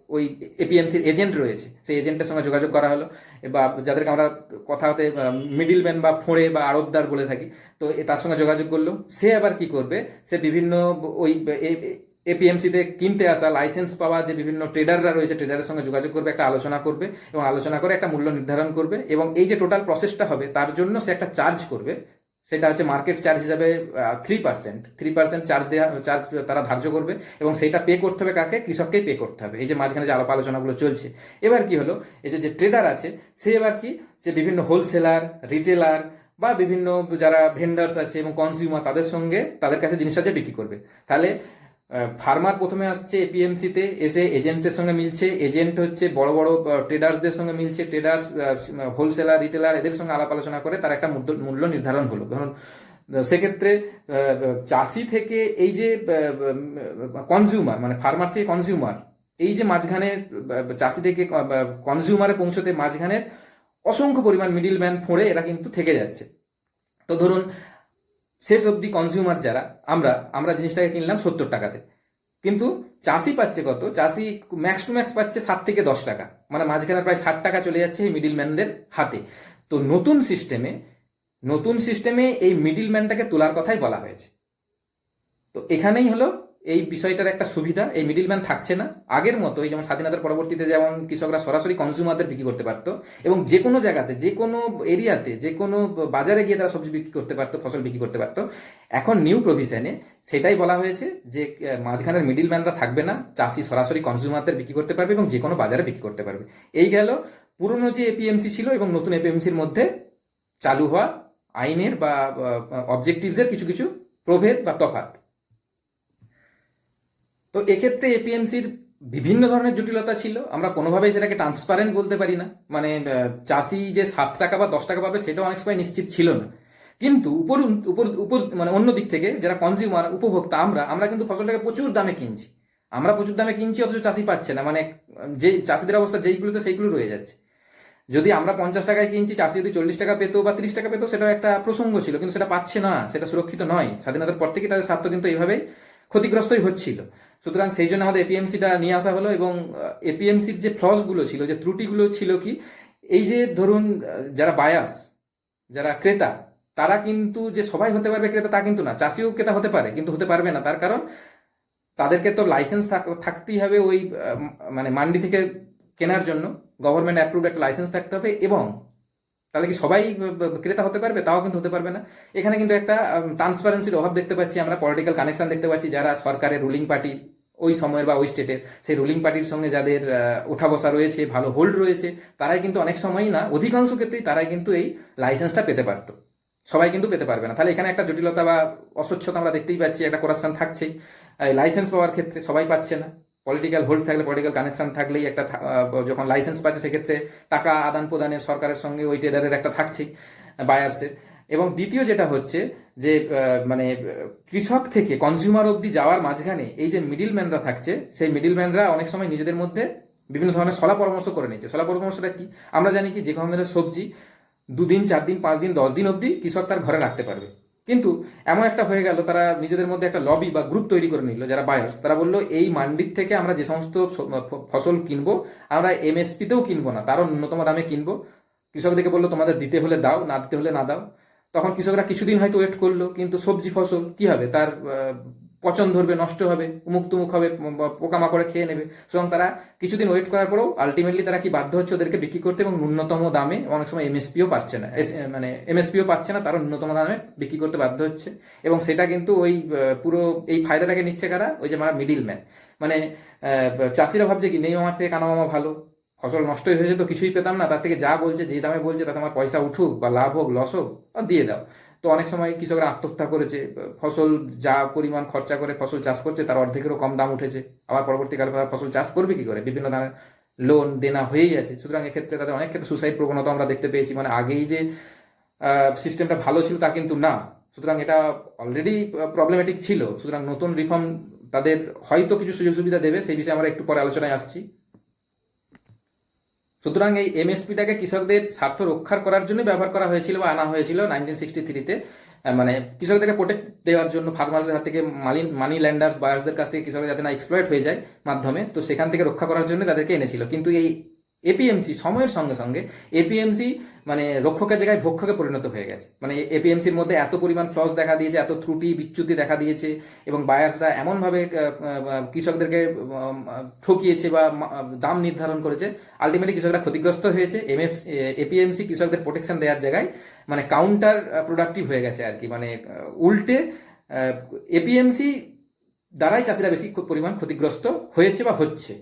ওই এপিএমসির এজেন্ট রয়েছে সেই এজেন্টের সঙ্গে যোগাযোগ করা হলো, বা যাদেরকে আমরা কথা হতে মিডিলম্যান বা ফোঁড়ে বা আড়তদার বলে থাকি, তো তার সঙ্গে যোগাযোগ করলো। সে আবার কি করবে, সে বিভিন্ন ওই এপিএমসিতে কিনতে আসা, লাইসেন্স পাওয়া যে বিভিন্ন ট্রেডাররা রয়েছে, ট্রেডারের সঙ্গে যোগাযোগ করবে, একটা আলোচনা করবে এবং আলোচনা করে একটা মূল্য নির্ধারণ করবে। এবং এই যে টোটাল প্রসেসটা হবে তার জন্য সে একটা চার্জ করবে, সেটা হচ্ছে মার্কেট চার্জ হিসাবে 3% চার্জ তারা ধার্য করবে, এবং সেটা পে করতে হবে কাকে, কৃষককেই পে করতে হবে। এই যে মাঝখানে যে আলোচনাগুলো চলছে, এবার কি হলো, এই যে ট্রেডার আছে সে এবার কি, যে বিভিন্ন হোলসেলার, রিটেলার বা বিভিন্ন যারা ভেন্ডার্স আছে এবং কনজিউমার, তাদের কাছে জিনিসটা যে বিক্রি করবে। তাহলে ফার্মার প্রথমে আসছে এপিএমসিতে, এসে এজেন্টের সঙ্গে মিলছে, এজেন্ট হচ্ছে বড় বড় ট্রেডার্সদের সঙ্গে মিলছে, ট্রেডার্স, হোলসেলার, রিটেলার, এদের সঙ্গে আলাপ আলোচনা করে তার একটা মূল্য নির্ধারণ হলো। ধরুন সেক্ষেত্রে চাষি থেকে এই যে কনজিউমার, মানে ফার্মার থেকে কনজিউমার, এই যে মাঝখানে চাষি থেকে কনজিউমারে পৌঁছতে মাঝখানে অসংখ্য পরিমাণ মিডিলম্যান ফোঁড়ে এরা কিন্তু থেকে যাচ্ছে। তো ধরুন শেষ অবধি কনজিউমার যারা, আমরা জিনিসটাকে কিনলাম 70 টাকাতে, কিন্তু চাষি পাচ্ছে কত, চাষি ম্যাক্স টু ম্যাক্স পাচ্ছে 7 থেকে 10 টাকা, মানে মাঝখানে প্রায় 60 টাকা চলে যাচ্ছে এই মিডিলম্যানদের হাতে। তো নতুন সিস্টেমে এই মিডিলম্যানটাকে তোলার কথাই বলা হয়েছে। তো এখানেই হলো এই বিষয়টার একটা সুবিধা, এই মিডিলম্যান থাকছে না আগের মতো। এই যেমন স্বাধীনতার পরবর্তীতে যেমন কৃষকরা সরাসরি কনজিউমারদের বিক্রি করতে পারতো এবং যে কোনো জায়গাতে, যে কোনো এরিয়াতে, যে কোনো বাজারে গিয়ে তারা সবজি বিক্রি করতে পারতো, ফসল বিক্রি করতে পারতো। এখন নিউ প্রভিশনে সেটাই বলা হয়েছে যে মাঝখানের মিডিলম্যানরা থাকবে না, চাষি সরাসরি কনজিউমারদের বিক্রি করতে পারবে এবং যে কোনো বাজারে বিক্রি করতে পারবে। এই গেল পুরনো যে এপিএমসি ছিল এবং নতুন এপিএমসির মধ্যে চালু হওয়া আইনের বা অবজেক্টিভসের কিছু কিছু প্রভেদ বা তফাৎ। তো এক্ষেত্রে এপিএমসির বিভিন্ন ধরনের জটিলতা ছিল, আমরা কোনোভাবেই সেটাকে ট্রান্সপারেন্ট বলতে পারি না। মানে চাষি যে 7 টাকা বা 10 টাকা পাবে সেটাও অনেক সময় নিশ্চিত ছিল না। কিন্তু উপর উপর উপর মানে অন্য দিক থেকে যারা কনজিউমার, উপভোক্তা, আমরা কিন্তু ফসলটাকে প্রচুর দামে কিনছি। আমরা প্রচুর দামে কিনছি অথচ চাষি পাচ্ছে না। মানে যে চাষিদের অবস্থা যেইগুলোতে সেইগুলো রয়ে যাচ্ছে। যদি আমরা 50 টাকায় কিনছি, চাষি যদি 40 টাকা পেতো বা 30 টাকা পেতো সেটাও একটা প্রসঙ্গ ছিল, কিন্তু সেটা পাচ্ছে না, সেটা সুরক্ষিত নয়। স্বাধীনতার পর থেকে তাদের স্বার্থ কিন্তু এইভাবেই ক্ষতিগ্রস্তই হচ্ছিল। সুতরাং সেই জন্য আমাদের এপিএমসিটা নিয়ে আসা হলো এবং এপিএমসির যে ফ্লসগুলো ছিল, যে ত্রুটিগুলো ছিল কি, এই যে ধরুন যারা বায়ার্স, যারা ক্রেতা, তারা কিন্তু যে সবাই হতে পারবে ক্রেতা তা কিন্তু না। চাষিও ক্রেতা হতে পারে কিন্তু হতে পারবে না, তার কারণ তাদেরকে তো লাইসেন্স থাকতেই হবে ওই মানে মান্ডি থেকে কেনার জন্য। গভর্নমেন্ট অ্যাপ্রুভড একটা লাইসেন্স থাকতে হবে। এবং তাহলে কি সবাই ক্রেতা হতে পারবে? তাও কিন্তু হতে পারবে না। এখানে কিন্তু একটা ট্রান্সপারেন্সির অভাব দেখতে পাচ্ছি আমরা, পলিটিক্যাল কানেকশন দেখতে পাচ্ছি। যারা সরকারের রুলিং পার্টি ওই সময়ের বা ওই স্টেটের, সেই রুলিং পার্টির সঙ্গে যাদের ওঠা বসা রয়েছে, ভালো হোল্ড রয়েছে, তারাই কিন্তু অনেক সময়ই না, অধিকাংশ ক্ষেত্রেই তারাই কিন্তু এই লাইসেন্সটা পেতে পারতো। সবাই কিন্তু পেতে পারবে না। তাহলে এখানে একটা জটিলতা বা অস্বচ্ছতা আমরা দেখতেই পাচ্ছি, একটা করাপশন থাকছেই। লাইসেন্স পাওয়ার ক্ষেত্রে সবাই পাচ্ছে না। পলিটিক্যাল হোল্ড থাকলে, পলিটিক্যাল কানেকশন থাকলেই একটা যখন লাইসেন্স পাচ্ছে সেক্ষেত্রে টাকা আদান প্রদানের সরকারের সঙ্গে ওই ট্রেডারের একটা থাকছেই, বায়ার্সের। এবং দ্বিতীয় যেটা হচ্ছে যে মানে কৃষক থেকে কনজিউমার অবধি যাওয়ার মাঝখানে এই যে মিডিলম্যানরা থাকছে, সেই মিডিলম্যানরা অনেক সময় নিজেদের মধ্যে বিভিন্ন ধরনের সলা পরামর্শ করে নিচ্ছে। সলা পরামর্শটা কি? আমরা জানি কি, যে কোনো ধরনের সবজি 2 দিন, 4 দিন, 5 দিন, 10 দিন অবধি কৃষক তার ঘরে রাখতে পারবে। কিন্তু এমন একটা হয়ে গেল, তারা নিজেদের মধ্যে একটা লবি বা গ্রুপ তৈরি করে নিল, যারা বায়ার্স, তারা বললো এই মান্ডির থেকে আমরা যে সমস্ত ফসল কিনবো, আমরা এমএসপিতেও কিনবো না, তারও ন্যূনতম দামে কিনবো। কৃষকদেরকে বললো তোমাদের দিতে হলে দাও, না দিতে হলে না দাও। তখন কৃষকরা কিছুদিন হয়তো ওয়েট করলো, কিন্তু সবজি ফসল কি হবে, তার পচন ধরবে, নষ্ট হবে, উমুক তুমুক হবে, পোকামাকড়ে খেয়ে নেবে। সুতরাং তারা কিছুদিন ওয়েট করার পরেও আলটিমেটলি তারা কি বাধ্য হচ্ছে ওদেরকে বিক্রি করতে, এবং ন্যূনতম দামে, অনেক সময় এমএসপিও পাচ্ছে না, মানে এমএসপিও পাচ্ছে না, তারও ন্যূনতম দামে বিক্রি করতে বাধ্য হচ্ছে। এবং সেটা কিন্তু ওই পুরো এই ফায়দাটাকে নিচ্ছে কারা? ওই যে আমরা মিডিল ম্যান। মানে চাষিরা ভাবছে কি, নেই মামা থেকে কানা মামা ভালো, ফসল নষ্টই হয়েছে তো কিছুই পেতাম না, তার থেকে যা বলছে, যে দামে বলছে তাতে আমার পয়সা উঠুক বা লাভ হোক লস হোক, দিয়ে দাও। তো অনেক সময় কৃষকরা আত্মহত্যা করেছে। ফসল যা পরিমাণ খরচা করে ফসল চাষ করছে তার অর্ধেকেরও কম দাম উঠেছে। আবার পরবর্তীকালে তারা ফসল চাষ করবে কি করে? বিভিন্ন ধরনের লোন দেনা হয়েই আছে। সুতরাং এক্ষেত্রে তাদের অনেক ক্ষেত্রে সুসাইড প্রবণতা আমরা দেখতে পেয়েছি। মানে আগেই যে সিস্টেমটা ভালো ছিল তা কিন্তু না। সুতরাং এটা অলরেডি প্রবলেমেটিক ছিল। সুতরাং নতুন রিফর্ম তাদের হয়তো কিছু সুযোগ সুবিধা দেবে, সেই বিষয়ে আমরা একটু পরে আলোচনায় আসছি। সুতরাং এই এমএসপিটাকে কৃষকদের স্বার্থ রক্ষার করার জন্য ব্যবহার করা হয়েছিল বা আনা হয়েছিল 1963-তে। মানে কৃষকদেরকে প্রোটেক্ট দেওয়ার জন্য, ফার্মার্সদের হাত থেকে, মানি ল্যান্ডার্স, বায়ার্সদের কাছ থেকে কৃষকরা যাতে না এক্সপ্লয়েট হয়ে যায় মাধ্যমে, তো সেখান থেকে রক্ষা করার জন্য তাদেরকে এনেছিল। কিন্তু এই এপিএমসি সময়ের সঙ্গে সঙ্গে এপিএমসি মানে রক্ষকের জায়গায় ভক্ষকে পরিণত হয়ে গেছে। মানে এপিএমসির মধ্যে এত পরিমাণ ফ্লস দেখা দিয়েছে, এত ত্রুটি বিচ্যুতি দেখা দিয়েছে, এবং বায়ার্সরা এমনভাবে কৃষকদেরকে ঠকিয়েছে বা দাম নির্ধারণ করেছে, আলটিমেটলি কৃষকরা ক্ষতিগ্রস্ত হয়েছে। এপিএমসি কৃষকদের প্রোটেকশন দেওয়ার জায়গায় মানে কাউন্টার প্রোডাক্টিভ হয়ে গেছে আর কি। মানে উল্টে এপিএমসি দ্বারাই চাষিরা বেশি পরিমাণ ক্ষতিগ্রস্ত হয়েছে বা হচ্ছে।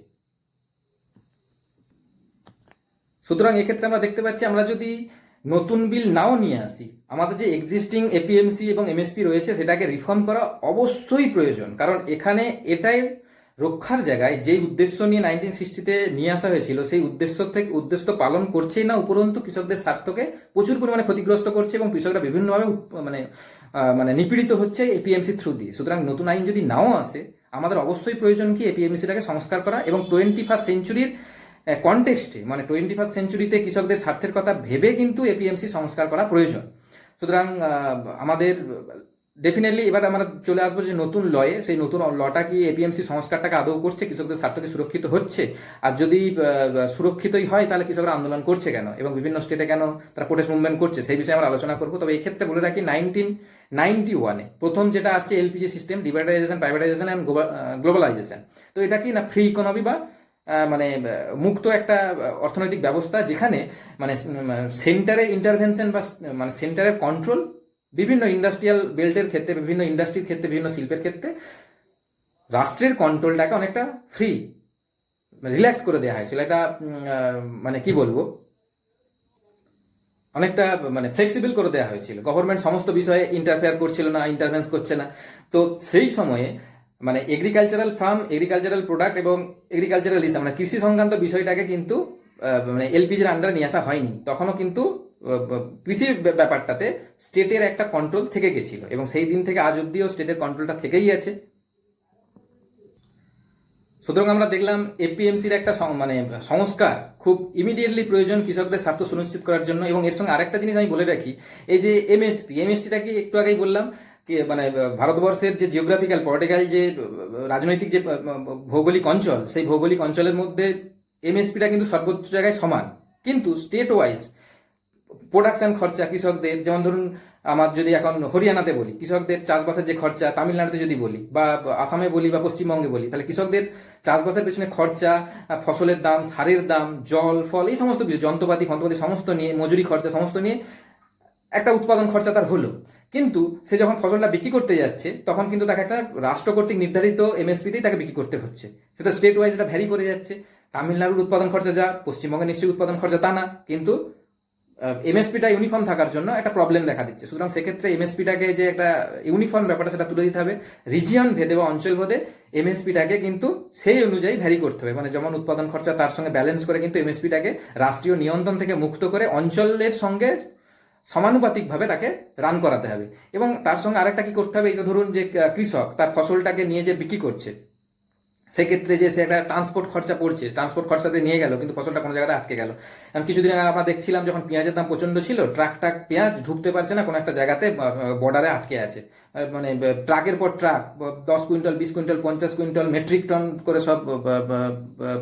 সুতরাং এক্ষেত্রে আমরা দেখতে পাচ্ছি, আমরা যদি নতুন বিল নাও নিয়ে আসি, আমাদের যে এক্সিস্টিং এপিএমসি এবং এমএসপি রয়েছে সেটাকে রিফর্ম করা অবশ্যই প্রয়োজন। কারণ এখানে এটাই রক্ষার জায়গায় যেই উদ্দেশ্য নিয়ে 1960-তে নিয়ে আসা হয়েছিল, সেই উদ্দেশ্য পালন করছেই না, উপরন্তু কৃষকদের স্বার্থকে প্রচুর পরিমাণে ক্ষতিগ্রস্ত করছে এবং কৃষকরা বিভিন্নভাবে মানে মানে নিপীড়িত হচ্ছে এপিএমসি থ্রু দিয়ে। সুতরাং নতুন আইন যদি নাও আসে, আমাদের অবশ্যই প্রয়োজন কি এপিএমসিটাকে সংস্কার করা, এবং 21st সেঞ্চুরির কনটেক্সটে, মানে 21st সেঞ্চুরিতে কৃষকদের স্বার্থের কথা ভেবে কিন্তু এপিএমসি সংস্কার করা প্রয়োজন। সুতরাং আমাদের ডেফিনেটলি এবার আমরা চলে আসবো যে নতুন লয়ে, সেই নতুন লটা কি এপিএমসি সংস্কারটাকে আদৌ করছে, কৃষকদের স্বার্থকে সুরক্ষিত হচ্ছে? আর যদি সুরক্ষিতই হয়, তাহলে কৃষকরা আন্দোলন করছে কেন, এবং বিভিন্ন স্টেটে কেন তারা প্রোটেস্ট মুভমেন্ট করছে, সেই বিষয়ে আমরা আলোচনা করবো। তবে এই ক্ষেত্রে বলে রাখি, 91-এ প্রথম যেটা আছে এলপিজি সিস্টেম, ডিভাইডাইজেশন, প্রাইভেটাইজেশন অ্যান্ড গ্লোবালাইজেশন। তো এটা কি না ফ্রি ইকোনমি বা মানে মুক্ত একটা অর্থনৈতিক ব্যবস্থা, যেখানে মানে সেন্টারের ইন্টারভেনশন বা মানে সেন্টারের কন্ট্রোল বিভিন্ন ইন্ডাস্ট্রিয়াল বেল্টের ক্ষেত্রে, বিভিন্ন ইন্ডাস্ট্রির ক্ষেত্রে, বিভিন্ন শিল্পের ক্ষেত্রে রাষ্ট্রের কন্ট্রোলটাকে অনেকটা ফ্রি রিল্যাক্স করে দেওয়া হয়েছিল। এটা মানে কি বলবো, অনেকটা মানে ফ্লেক্সিবল করে দেওয়া হয়েছিল। গভর্নমেন্ট সমস্ত বিষয়ে ইন্টারফেয়ার করছিল না, ইন্টারভেন্স করছে না। তো সেই সময়ে মানে এগ্রিকালচারাল ফার্ম, এগ্রিকালচারাল প্রোডাক্ট এবং এগ্রিকালচারাল রিসার্চ মানে কৃষি সংক্রান্ত বিষয়টাকে কিন্তু মানে এলপিজির আন্ডারে নিয়ে আসা হয়নি। তখনও কিন্তু কৃষি ব্যাপারটাতে স্টেটের একটা কন্ট্রোল থেকে গেছিল, এবং সেই দিন থেকে আজ অব্দিও স্টেটের কন্ট্রোলটা থেকেই আছে। সুতরাং আমরা দেখলাম এপিএমসির একটা মানে সংস্কার খুব ইমিডিয়েটলি প্রয়োজন কৃষকদের স্বার্থ সুনিশ্চিত করার জন্য। এবং এর সঙ্গে আরেকটা জিনিস আমি বলে রাখি, এই যে এমএসপিটা কি একটু আগেই বললাম কি মানে ভারতবর্ষের যে জিওগ্রাফিক্যাল পলিটিক্যাল যে রাজনৈতিক যে ভৌগোলিক অঞ্চল, সেই ভৌগোলিক অঞ্চলের মধ্যে এমএসপিটা কিন্তু সর্বোচ্চ জায়গায় সমান, কিন্তু স্টেট ওয়াইজ প্রোডাকশন খরচা কৃষকদের, যেমন ধরুন আমার যদি এখন হরিয়ানাতে বলি কৃষকদের চাষবাসের যে খরচা, তামিলনাড়ুতে যদি বলি বা আসামে বলি বা পশ্চিমবঙ্গে বলি, তাহলে কৃষকদের চাষবাসের পেছনে খরচা, ফসলের দাম, সারের দাম, জল ফল, এই সমস্ত কিছু যন্ত্রপাতি সমস্ত নিয়ে, মজুরি খরচা সমস্ত নিয়ে একটা উৎপাদন খরচা তার হলো। কিন্তু সে যখন ফসলটা বিক্রি করতে যাচ্ছে, তখন কিন্তু তাকে একটা রাষ্ট্র কর্তৃক নির্ধারিত এমএসপিতেই তাকে বিক্রি করতে হচ্ছে। সেটা স্টেট ওয়াইজ এটা ভ্যারি করে যাচ্ছে। তামিলনাড়ুর উৎপাদন খরচা যা, পশ্চিমবঙ্গের নিশ্চয়ই উৎপাদন খরচা তা না, কিন্তু এমএসপিটা ইউনিফর্ম থাকার জন্য একটা প্রবলেম দেখা দিচ্ছে। সুতরাং সেক্ষেত্রে এমএসপিটাকে যে একটা ইউনিফর্ম ব্যাপারটা সেটা তুলে দিতে হবে। রিজিয়ন ভেদে বা অঞ্চল ভেদে এমএসপিটাকে কিন্তু সেই অনুযায়ী ভ্যারি করতে হবে। মানে যেমন উৎপাদন খরচা তার সঙ্গে ব্যালেন্স করে কিন্তু এমএসপিটাকে রাষ্ট্রীয় নিয়ন্ত্রণ থেকে মুক্ত করে অঞ্চলের সঙ্গে সমানুপাতিকভাবে তাকে রান করাতে হবে। এবং তার সঙ্গে আরেকটা কি করতে হবে, এটা ধরুন যে কৃষক তার ফসলটাকে নিয়ে যে বিক্রি করছে, সেক্ষেত্রে যে সে একটা ট্রান্সপোর্ট খরচা পড়ছে, ট্রান্সপোর্ট খরচাতে নিয়ে গেল, কিন্তু ফসলটা কোনো জায়গাতে আটকে গেল। কারণ কিছুদিন আগে আমরা দেখছিলাম যখন পেঁয়াজের দাম প্রচন্ড ছিল, ট্রাক পেঁয়াজ ঢুকতে পারছে না, কোনো একটা জায়গাতে বর্ডারে আটকে আছে। মানে ট্রাকের পর truck 10 quintal, 20 quintal, 50 quintal, metric ton করে সব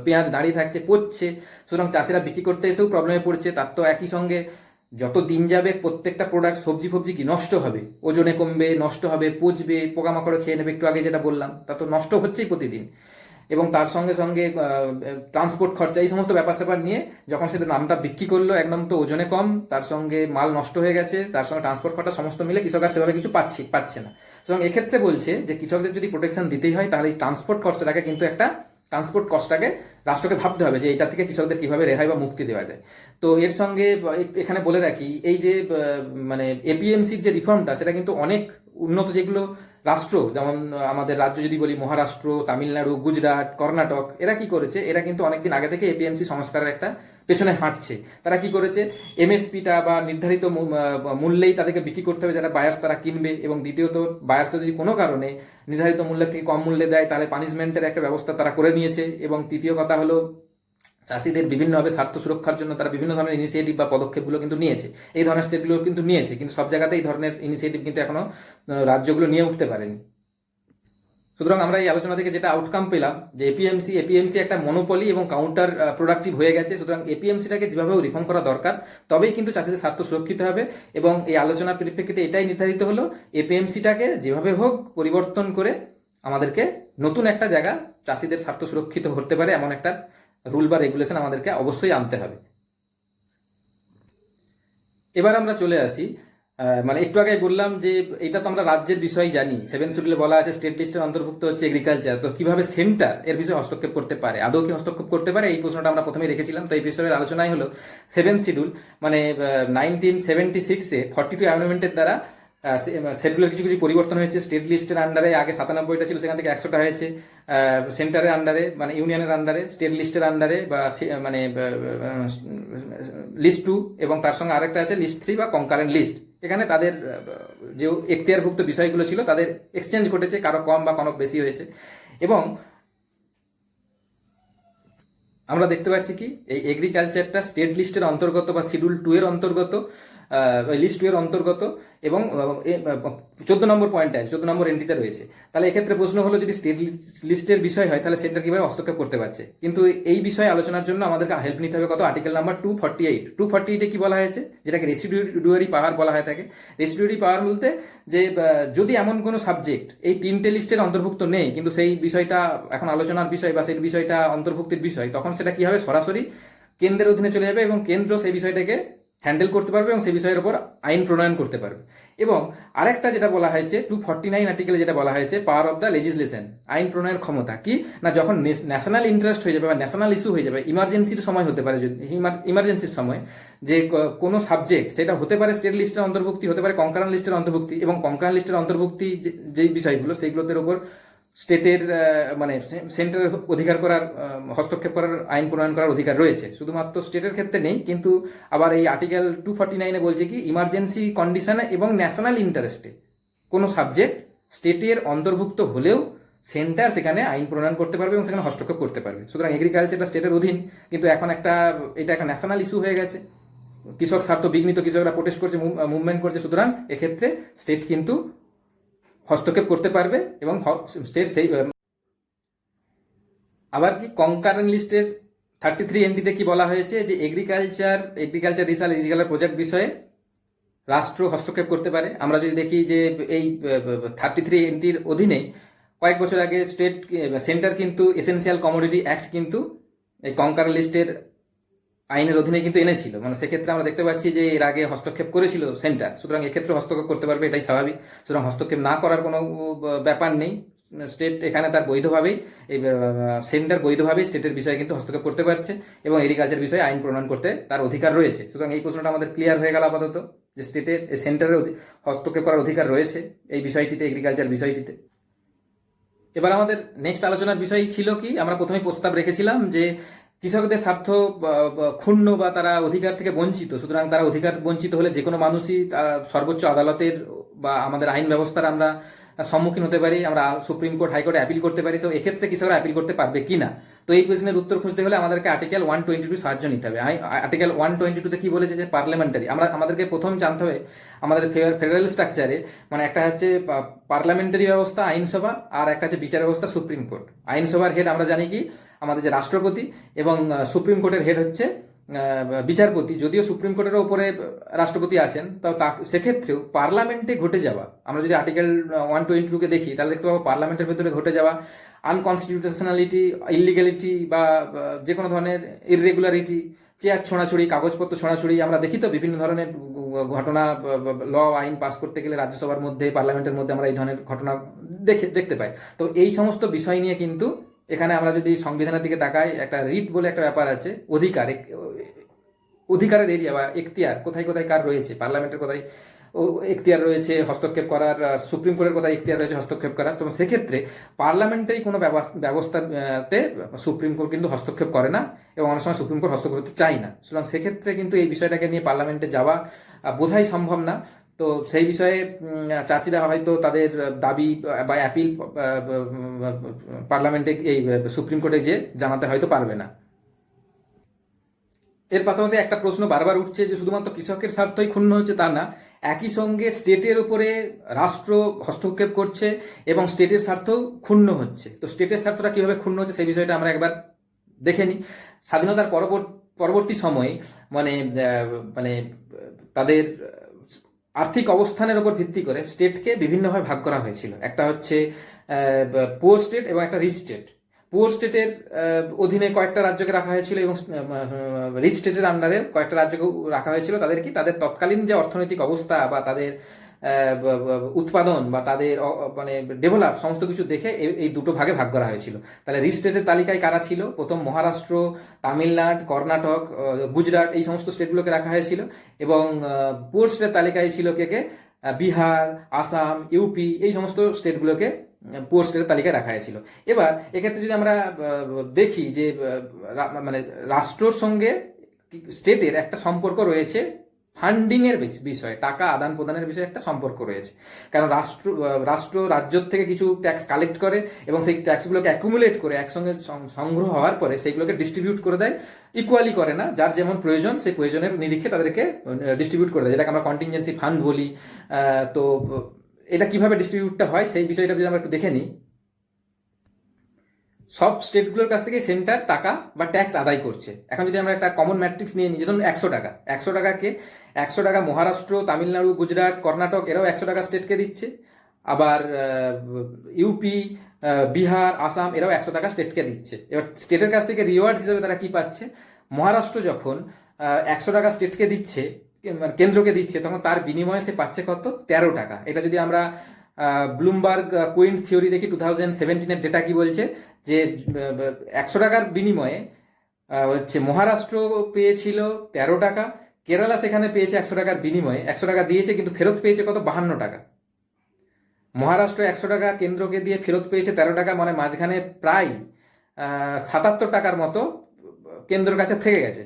পেঁয়াজ দাঁড়িয়ে থাকছে, পচছে। সুতরাং চাষিরা বিক্রি করতে এসেও প্রবলেমে পড়ছে। তার তো একই সঙ্গে যত দিন যাবে প্রত্যেকটা প্রোডাক্ট সবজি ফবজি কি নষ্ট হবে, ওজনে কমবে, নষ্ট হবে, পচবে, পোকামাকড়ে খেয়ে নেবে, একটু আগে যেটা বললাম, তা তো নষ্ট হচ্ছেই প্রতিদিন। এবং তার সঙ্গে সঙ্গে ট্রান্সপোর্ট খরচা, এই সমস্ত ব্যাপার স্যাপার নিয়ে যখন সেটা নামটা বিক্রি করলো, একদম তো ওজনে কম, তার সঙ্গে মাল নষ্ট হয়ে গেছে, তার সঙ্গে ট্রান্সপোর্ট খরচা সমস্ত মিলে কৃষক আর সেভাবে কিছু পাচ্ছে না। সুতরাং এক্ষেত্রে বলছে যে কৃষকদের যদি প্রোটেকশন দিতেই হয়, তাহলে এই ট্রান্সপোর্ট খরচাটাকে কিন্তু একটা ট্রান্সপোর্ট কস্টটাকে রাষ্ট্রকে ভাবতে হবে যে এটা থেকে কৃষকদের কিভাবে রেহাই বা মুক্তি দেওয়া যায়। তো এর সঙ্গে এখানে বলে রাখি, এই যে মানে এপিএমসির যে রিফর্মটা, সেটা কিন্তু অনেক উন্নত যেগুলো রাষ্ট্র, যেমন আমাদের রাজ্য যদি বলি মহারাষ্ট্র, তামিলনাড়ু, গুজরাট, কর্ণাটক, এরা কি করেছে, এরা কিন্তু অনেকদিন আগে থেকে এপিএমসি সংস্কারের একটা পেছনে হাঁটছে। তারা কি করেছে, এমএসপিটা বা নির্ধারিত মূল্যেই তাদেরকে বিক্রি করতে হবে, যারা বায়ার্স তারা কিনবে। এবং দ্বিতীয়ত বায়ার্সরা যদি কোনো কারণে নির্ধারিত মূল্যের থেকে কম মূল্যে দেয়, তাহলে পানিশমেন্টের একটা ব্যবস্থা তারা করে নিয়েছে। এবং তৃতীয় কথা হলো, চাষিদের বিভিন্নভাবে স্বার্থ সুরক্ষার জন্য তারা বিভিন্ন ধরনের ইনিশিয়েটিভ বা পদক্ষেপগুলো কিন্তু নিয়েছে। এই ধরনের স্টেটগুলো কিন্তু নিয়েছে, কিন্তু সব জায়গাতে এই ধরনের ইনিশিয়েটিভ কিন্তু এখনো রাজ্যগুলো নিয়ে উঠতে পারেনি। সুতরাং আমরা এই আলোচনা থেকে যেটা আউটকাম পেলাম, যে এপিএমসি একটা মনোপলি এবং কাউন্টার প্রোডাক্টিভ হয়ে গেছে। সুতরাং এপিএমসিটাকে যেভাবেও রিফর্ম করা দরকার, তবেই কিন্তু চাষিদের স্বার্থ সুরক্ষিত হবে। এবং এই আলোচনার পরিপ্রেক্ষিতে এটাই নির্ধারিত হলো, এপিএমসিটাকে যেভাবে হোক পরিবর্তন করে আমাদেরকে নতুন একটা জায়গা চাষিদের স্বার্থ সুরক্ষিত হতে পারে এমন একটা রুল বা রেগুলেশন আমাদেরকে অবশ্যই আনতে হবে। এবার আমরা চলে আসি, মানে একটু আগে বললাম যে এটা তো আমরা রাজ্যের বিষয় জানি, 7 শিডিউলে বলা আছে স্টেট লিস্টের অন্তর্ভুক্ত হচ্ছে এগ্রিকালচার। তো কিভাবে সেন্টার এর বিষয়ে হস্তক্ষেপ করতে পারে, আদৌ কি হস্তক্ষেপ করতে পারে, এই প্রশ্নটা আমরা প্রথমেই রেখেছিলাম। তো এই বিষয়ের আলোচনাই হলো 7 শিডিউল, মানে 1976-এ 42 অ্যামেন্ডমেন্টের দ্বারা শিডিউলের কিছু কিছু পরিবর্তন হয়েছে। স্টেট লিস্টের আন্ডারে আগে 97টা ছিল, সেখান থেকে 100টা হয়েছে। সেন্টারের আন্ডারে মানে ইউনিয়নের আন্ডারে, স্টেট লিস্টের আন্ডারে বা মানে লিস্ট 2, এবং তার সঙ্গে আরেকটা আছে লিস্ট 3 বা কনকারেন্ট লিস্ট। এখানে তাদের যে এখতিয়ারভুক্ত বিষয়গুলো ছিল তাদের এক্সচেঞ্জ ঘটেছে, কারো কম বা কোনো বেশি হয়েছে। এবং আমরা দেখতে পাচ্ছি কি এই এগ্রিকালচারটা স্টেট লিস্টের অন্তর্গত বা শিডিউল 2 এর অন্তর্গত, লিস্ট 2 এর অন্তর্গত এবং 14 নম্বর পয়েন্টে আছে, 14 নম্বর এন্ট্রিতে রয়েছে। তাহলে এক্ষেত্রে প্রশ্ন হলো, যদি স্টেট লিস্টের বিষয় হয় তাহলে সেন্টার কিভাবে হস্তক্ষেপ করতে পারছে। কিন্তু এই বিষয়ে আলোচনার জন্য আমাদেরকে হেল্প নিতে হবে কত, আর্টিকেল নাম্বার 248 কি বলা হয়েছে, যেটাকে রেসিডুয়ারি পাওয়ার বলা হয় থাকে। রেসিডুয়ারি পাওয়ার বলতে যে যদি এমন কোনো সাবজেক্ট এই 3টে লিস্টের অন্তর্ভুক্ত নেই কিন্তু সেই বিষয়টা এখন আলোচনার বিষয় বা সেই বিষয়টা অন্তর্ভুক্তির বিষয়, তখন সেটা কি হবে, সরাসরি কেন্দ্রের অধীনে চলে যাবে এবং কেন্দ্র সেই বিষয়টাকে হ্যান্ডেল করতে পারবে এবং সেই বিষয়ের উপর আইন প্রণয়ন করতে পারবে। এবং আরেকটা যেটা বলা হয়েছে 249 আর্টিকেলে যেটা বলা হয়েছে, পাওয়ার অফ দ্য লেজিসলেশন, আইন প্রণয়নের ক্ষমতা কি না, যখন ন্যাশনাল ইন্টারেস্ট হয়ে যাবে বা ন্যাশনাল ইস্যু হয়ে যাবে, ইমার্জেন্সির সময় হতে পারে, যদি ইমার্জেন্সির সময় যে কোনো সাবজেক্ট, সেটা হতে পারে স্টেট লিস্টের অন্তর্ভুক্তি, হতে পারে কনকারেন্ট লিস্টের অন্তর্ভুক্তি, এবং কনকারেন্ট লিস্টের অন্তর্ভুক্তি যেই বিষয়গুলো সেইগুলোর উপর স্টেটের মানে সেন্টারের অধিকার করার, হস্তক্ষেপ করার, আইন প্রণয়ন করার অধিকার রয়েছে। শুধুমাত্র স্টেটের ক্ষেত্রে নেই, কিন্তু আবার এই আর্টিকেল 249 বলছে কি, ইমার্জেন্সি কন্ডিশনে এবং ন্যাশনাল ইন্টারেস্টে কোনো সাবজেক্ট স্টেটের অন্তর্ভুক্ত হলেও সেন্টার সেখানে আইন প্রণয়ন করতে পারবে এবং সেখানে হস্তক্ষেপ করতে পারবে। সুতরাং এগ্রিকালচারটা স্টেটের অধীন, কিন্তু এখন এটা একটা ন্যাশনাল ইস্যু হয়ে গেছে, কৃষক স্বার্থ বিঘ্নিত, কৃষকরা প্রোটেস্ট করছে, মুভমেন্ট করছে, সুতরাং এক্ষেত্রে স্টেট কিন্তু হস্তক্ষেপ করতে পারবে এবং স্টেট সেই আবার কি কনকারেন্ট লিস্টের 33 এন্ট্রিতে কি বলা হয়েছে, যে এগ্রিকালচার রিসার্চ এগ্রিকালচার প্রজেক্ট বিষয়ে রাষ্ট্র হস্তক্ষেপ করতে পারে। আমরা যদি দেখি যে এই 33 এন্ট্রির অধীনে কয়েক বছর আগে সেন্টার কিন্তু এসেনশিয়াল কমোডিটি অ্যাক্ট কিন্তু এই কনকারেন্ট লিস্টের আইনের অধীনে কিন্তু এনেছিল, মানে সেক্ষেত্রে আমরা দেখতে পাচ্ছি যে এর আগে হস্তক্ষেপ করেছিল সেন্টার, সুতরাং এক্ষেত্রে হস্তক্ষেপ করতে পারবে, এটাই স্বাভাবিক। সুতরাং হস্তক্ষেপ না করার কোনো ব্যাপার নেই, স্টেট এখানে তার বৈধভাবেই, এই সেন্টার বৈধভাবেই স্টেটের বিষয়ে কিন্তু হস্তক্ষেপ করতে পারছে এবং এগ্রিকালচার বিষয়ে আইন প্রণয়ন করতে তার অধিকার রয়েছে। সুতরাং এই প্রশ্নটা আমাদের ক্লিয়ার হয়ে গেল আপাতত, যে স্টেটের সেন্টারের হস্তক্ষেপ করার অধিকার রয়েছে এই বিষয়টিতে, এগ্রিকালচার বিষয়টিতে। এবার আমাদের নেক্সট আলোচনার বিষয় ছিল কি, আমরা প্রথমে প্রস্তাব রেখেছিলাম যে কৃষকদের স্বার্থ ক্ষুণ্ণ বা তারা অধিকার থেকে বঞ্চিত, সুতরাং তারা অধিকার বঞ্চিত হলে যে কোনো মানুষই সর্বোচ্চ আদালতের বা আমাদের আইন ব্যবস্থার আমরা সম্মুখীন হতে পারি, আমরা সুপ্রিম কোর্ট, হাইকোর্টে অ্যাপিল করতে পারি। তো এক্ষেত্রে কৃষকরা অ্যাপিল করতে পারবে কিনা, তো এই প্রশ্নের উত্তর খুঁজতে হলে আমাদেরকে আর্টিকেল 122 সাহায্য নিতে হবে। আর্টিকেল 122-তে কি বলেছে, যে পার্লামেন্টারি, আমাদেরকে প্রথম জানতে হবে আমাদের ফেডারেল স্ট্রাকচারে, মানে একটা হচ্ছে পার্লামেন্টারি ব্যবস্থা আইনসভা, আর একটা হচ্ছে বিচার ব্যবস্থা সুপ্রিম কোর্ট। আইনসভার হেড আমরা জানি কি আমাদের যে রাষ্ট্রপতি, এবং সুপ্রিম কোর্টের হেড হচ্ছে বিচারপতি। যদিও সুপ্রিম কোর্টের উপরে রাষ্ট্রপতি আছেন, তাও সেক্ষেত্রেও পার্লামেন্টে ঘটে যাওয়া, আমরা যদি আর্টিকেল 122-কে দেখি তাহলে দেখতে পাবো পার্লামেন্টের ভেতরে ঘটে যাওয়া আনকনস্টিটিউশনালিটি, ইলিগ্যালিটি বা যে কোনো ধরনের ইররেগুলারিটি, চেয়ার ছোঁড়াছুড়ি, কাগজপত্র ছোঁড়াছুড়ি, আমরা দেখি তো বিভিন্ন ধরনের ঘটনা, ল আইন পাস করতে গেলে রাজ্যসভার মধ্যে, পার্লামেন্টের মধ্যে আমরা এই ধরনের ঘটনা দেখতে পাই। তো এই সমস্ত বিষয় নিয়ে কিন্তু এখানে আমরা যদি সংবিধানের দিকে তাকাই, একটা রিট বলে একটা ব্যাপার আছে, অধিকারের এরিয়া বা এখতিয়ার কোথায় কোথায় কার রয়েছে, পার্লামেন্টের কোথায় এখতিয়ার রয়েছে হস্তক্ষেপ করার, সুপ্রিম কোর্টের কোথায় এখতিয়ার রয়েছে হস্তক্ষেপ করার। তো সেক্ষেত্রে পার্লামেন্টারি কোনো ব্যবস্থাতে সুপ্রিম কোর্ট কিন্তু হস্তক্ষেপ করে না এবং অনেক সময় সুপ্রিম কোর্ট হস্তক্ষেপ করতে চায় না। সুতরাং সেক্ষেত্রে কিন্তু এই বিষয়টাকে নিয়ে পার্লামেন্টে যাওয়া বোধহয় সম্ভব না। তো সেই বিষয়ে চাষিরা হয়তো তাদের দাবি বা অ্যাপিল পার্লামেন্টে, এই সুপ্রিম কোর্টে যে জানাতে হয়তো পারবে না। এর পাশাপাশি একটা প্রশ্ন বারবার উঠছে যে শুধুমাত্র কৃষকের স্বার্থই ক্ষুণ্ণ হচ্ছে তা না, একই সঙ্গে স্টেটের উপরে রাষ্ট্র হস্তক্ষেপ করছে এবং স্টেটের স্বার্থও ক্ষুণ্ণ হচ্ছে। তো স্টেটের স্বার্থটা কিভাবে ক্ষুণ্ণ হচ্ছে সেই বিষয়টা আমরা একবার দেখে নিই। স্বাধীনতার পরবর্তী সময়ে মানে মানে তাদের আর্থিক অবস্থানের উপর ভিত্তি করে স্টেটকে বিভিন্নভাবে ভাগ করা হয়েছিল। একটা হচ্ছে পুয়ার স্টেট এবং একটা রিচ স্টেট। পুয়ার স্টেটের অধীনে কয়েকটা রাজ্যকে রাখা হয়েছিল এবং রিচ স্টেটের আন্ডারে কয়েকটা রাজ্যকে রাখা হয়েছিল। তাদের তৎকালীন যে অর্থনৈতিক অবস্থা বা তাদের উৎপাদন বা তাদের মানে ডেভেলপ সমস্ত কিছু দেখে এই দুটো ভাগে ভাগ করা হয়েছিল। তাহলে রিচ স্টেটের তালিকায় কারা ছিল, প্রথম মহারাষ্ট্র, তামিলনাড়ু, কর্ণাটক, গুজরাট, এই সমস্ত স্টেটগুলোকে রাখা হয়েছিল। এবং পুয়ার স্টেটের তালিকায় ছিল কে, বিহার, আসাম, ইউপি, এই সমস্ত স্টেটগুলোকে পুয়ার স্টেটের তালিকায় রাখা হয়েছিল। এবার এক্ষেত্রে যদি আমরা দেখি যে মানে রাষ্ট্রর সঙ্গে স্টেটের একটা সম্পর্ক রয়েছে ফান্ডিংয়ের বিষয়ে, টাকা আদান প্রদানের বিষয়ে একটা সম্পর্ক রয়েছে। কারণ রাষ্ট্র রাজ্য থেকে কিছু ট্যাক্স কালেক্ট করে এবং সেই ট্যাক্সগুলোকে অ্যাকুমুলেট করে একসঙ্গে সংগ্রহ হওয়ার পরে সেইগুলোকে ডিস্ট্রিবিউট করে দেয়, ইকুয়ালি করে না, যার যেমন প্রয়োজন সেই প্রয়োজনের নিরিখে তাদেরকে ডিস্ট্রিবিউট করে দেয়, যেটাকে আমরা কন্টিনজেন্সি ফান্ড বলি। তো এটা কিভাবে ডিস্ট্রিবিউটটা হয় সেই বিষয়টা যদি আমরা একটু দেখে নিই। সব স্টেটগুলোর কাছ থেকে সেন্টার টাকা বা ট্যাক্স আদায় করছে। এখন যদি আমরা একটা কমন ম্যাট্রিক্স নিয়ে নিই, ধরুন 100 টাকা, 100 টাকাকে 100 টাকা মহারাষ্ট্র, তামিলনাড়ু, গুজরাট, কর্ণাটক এরাও 100 টাকা স্টেটকে দিচ্ছে। আবার ইউপি, বিহার, আসাম এরাও 100 টাকা স্টেটকে দিচ্ছে। এবার স্টেটের কাছ থেকে রিওয়ার্ডস হিসেবে তারা কি পাচ্ছে? মহারাষ্ট্র যখন 100 টাকা স্টেটকে দিচ্ছে, কেন্দ্রকে দিচ্ছে, তখন তার বিনিময়ে সে পাচ্ছে কত? 13 টাকা। এটা যদি আমরা ব্লুমবার্গ কুইন্ট থিওরি দেখি, 2017-এর ডেটা কি বলছে যে 100 টাকার বিনিময়ে হচ্ছে মহারাষ্ট্র পেয়েছিল 13 টাকা, কেরালা সেখানে পেয়েছে 100 টাকার বিনিময়ে 100 টাকা দিয়েছে, কিন্তু ফেরত পেয়েছে কত? 52 টাকা। মহারাষ্ট্র 100 টাকা কেন্দ্রকে দিয়ে ফেরত পেয়েছে 13 টাকা, মানে মাঝখানে প্রায় 77 টাকার মতো কেন্দ্রের কাছে থেকে গেছে।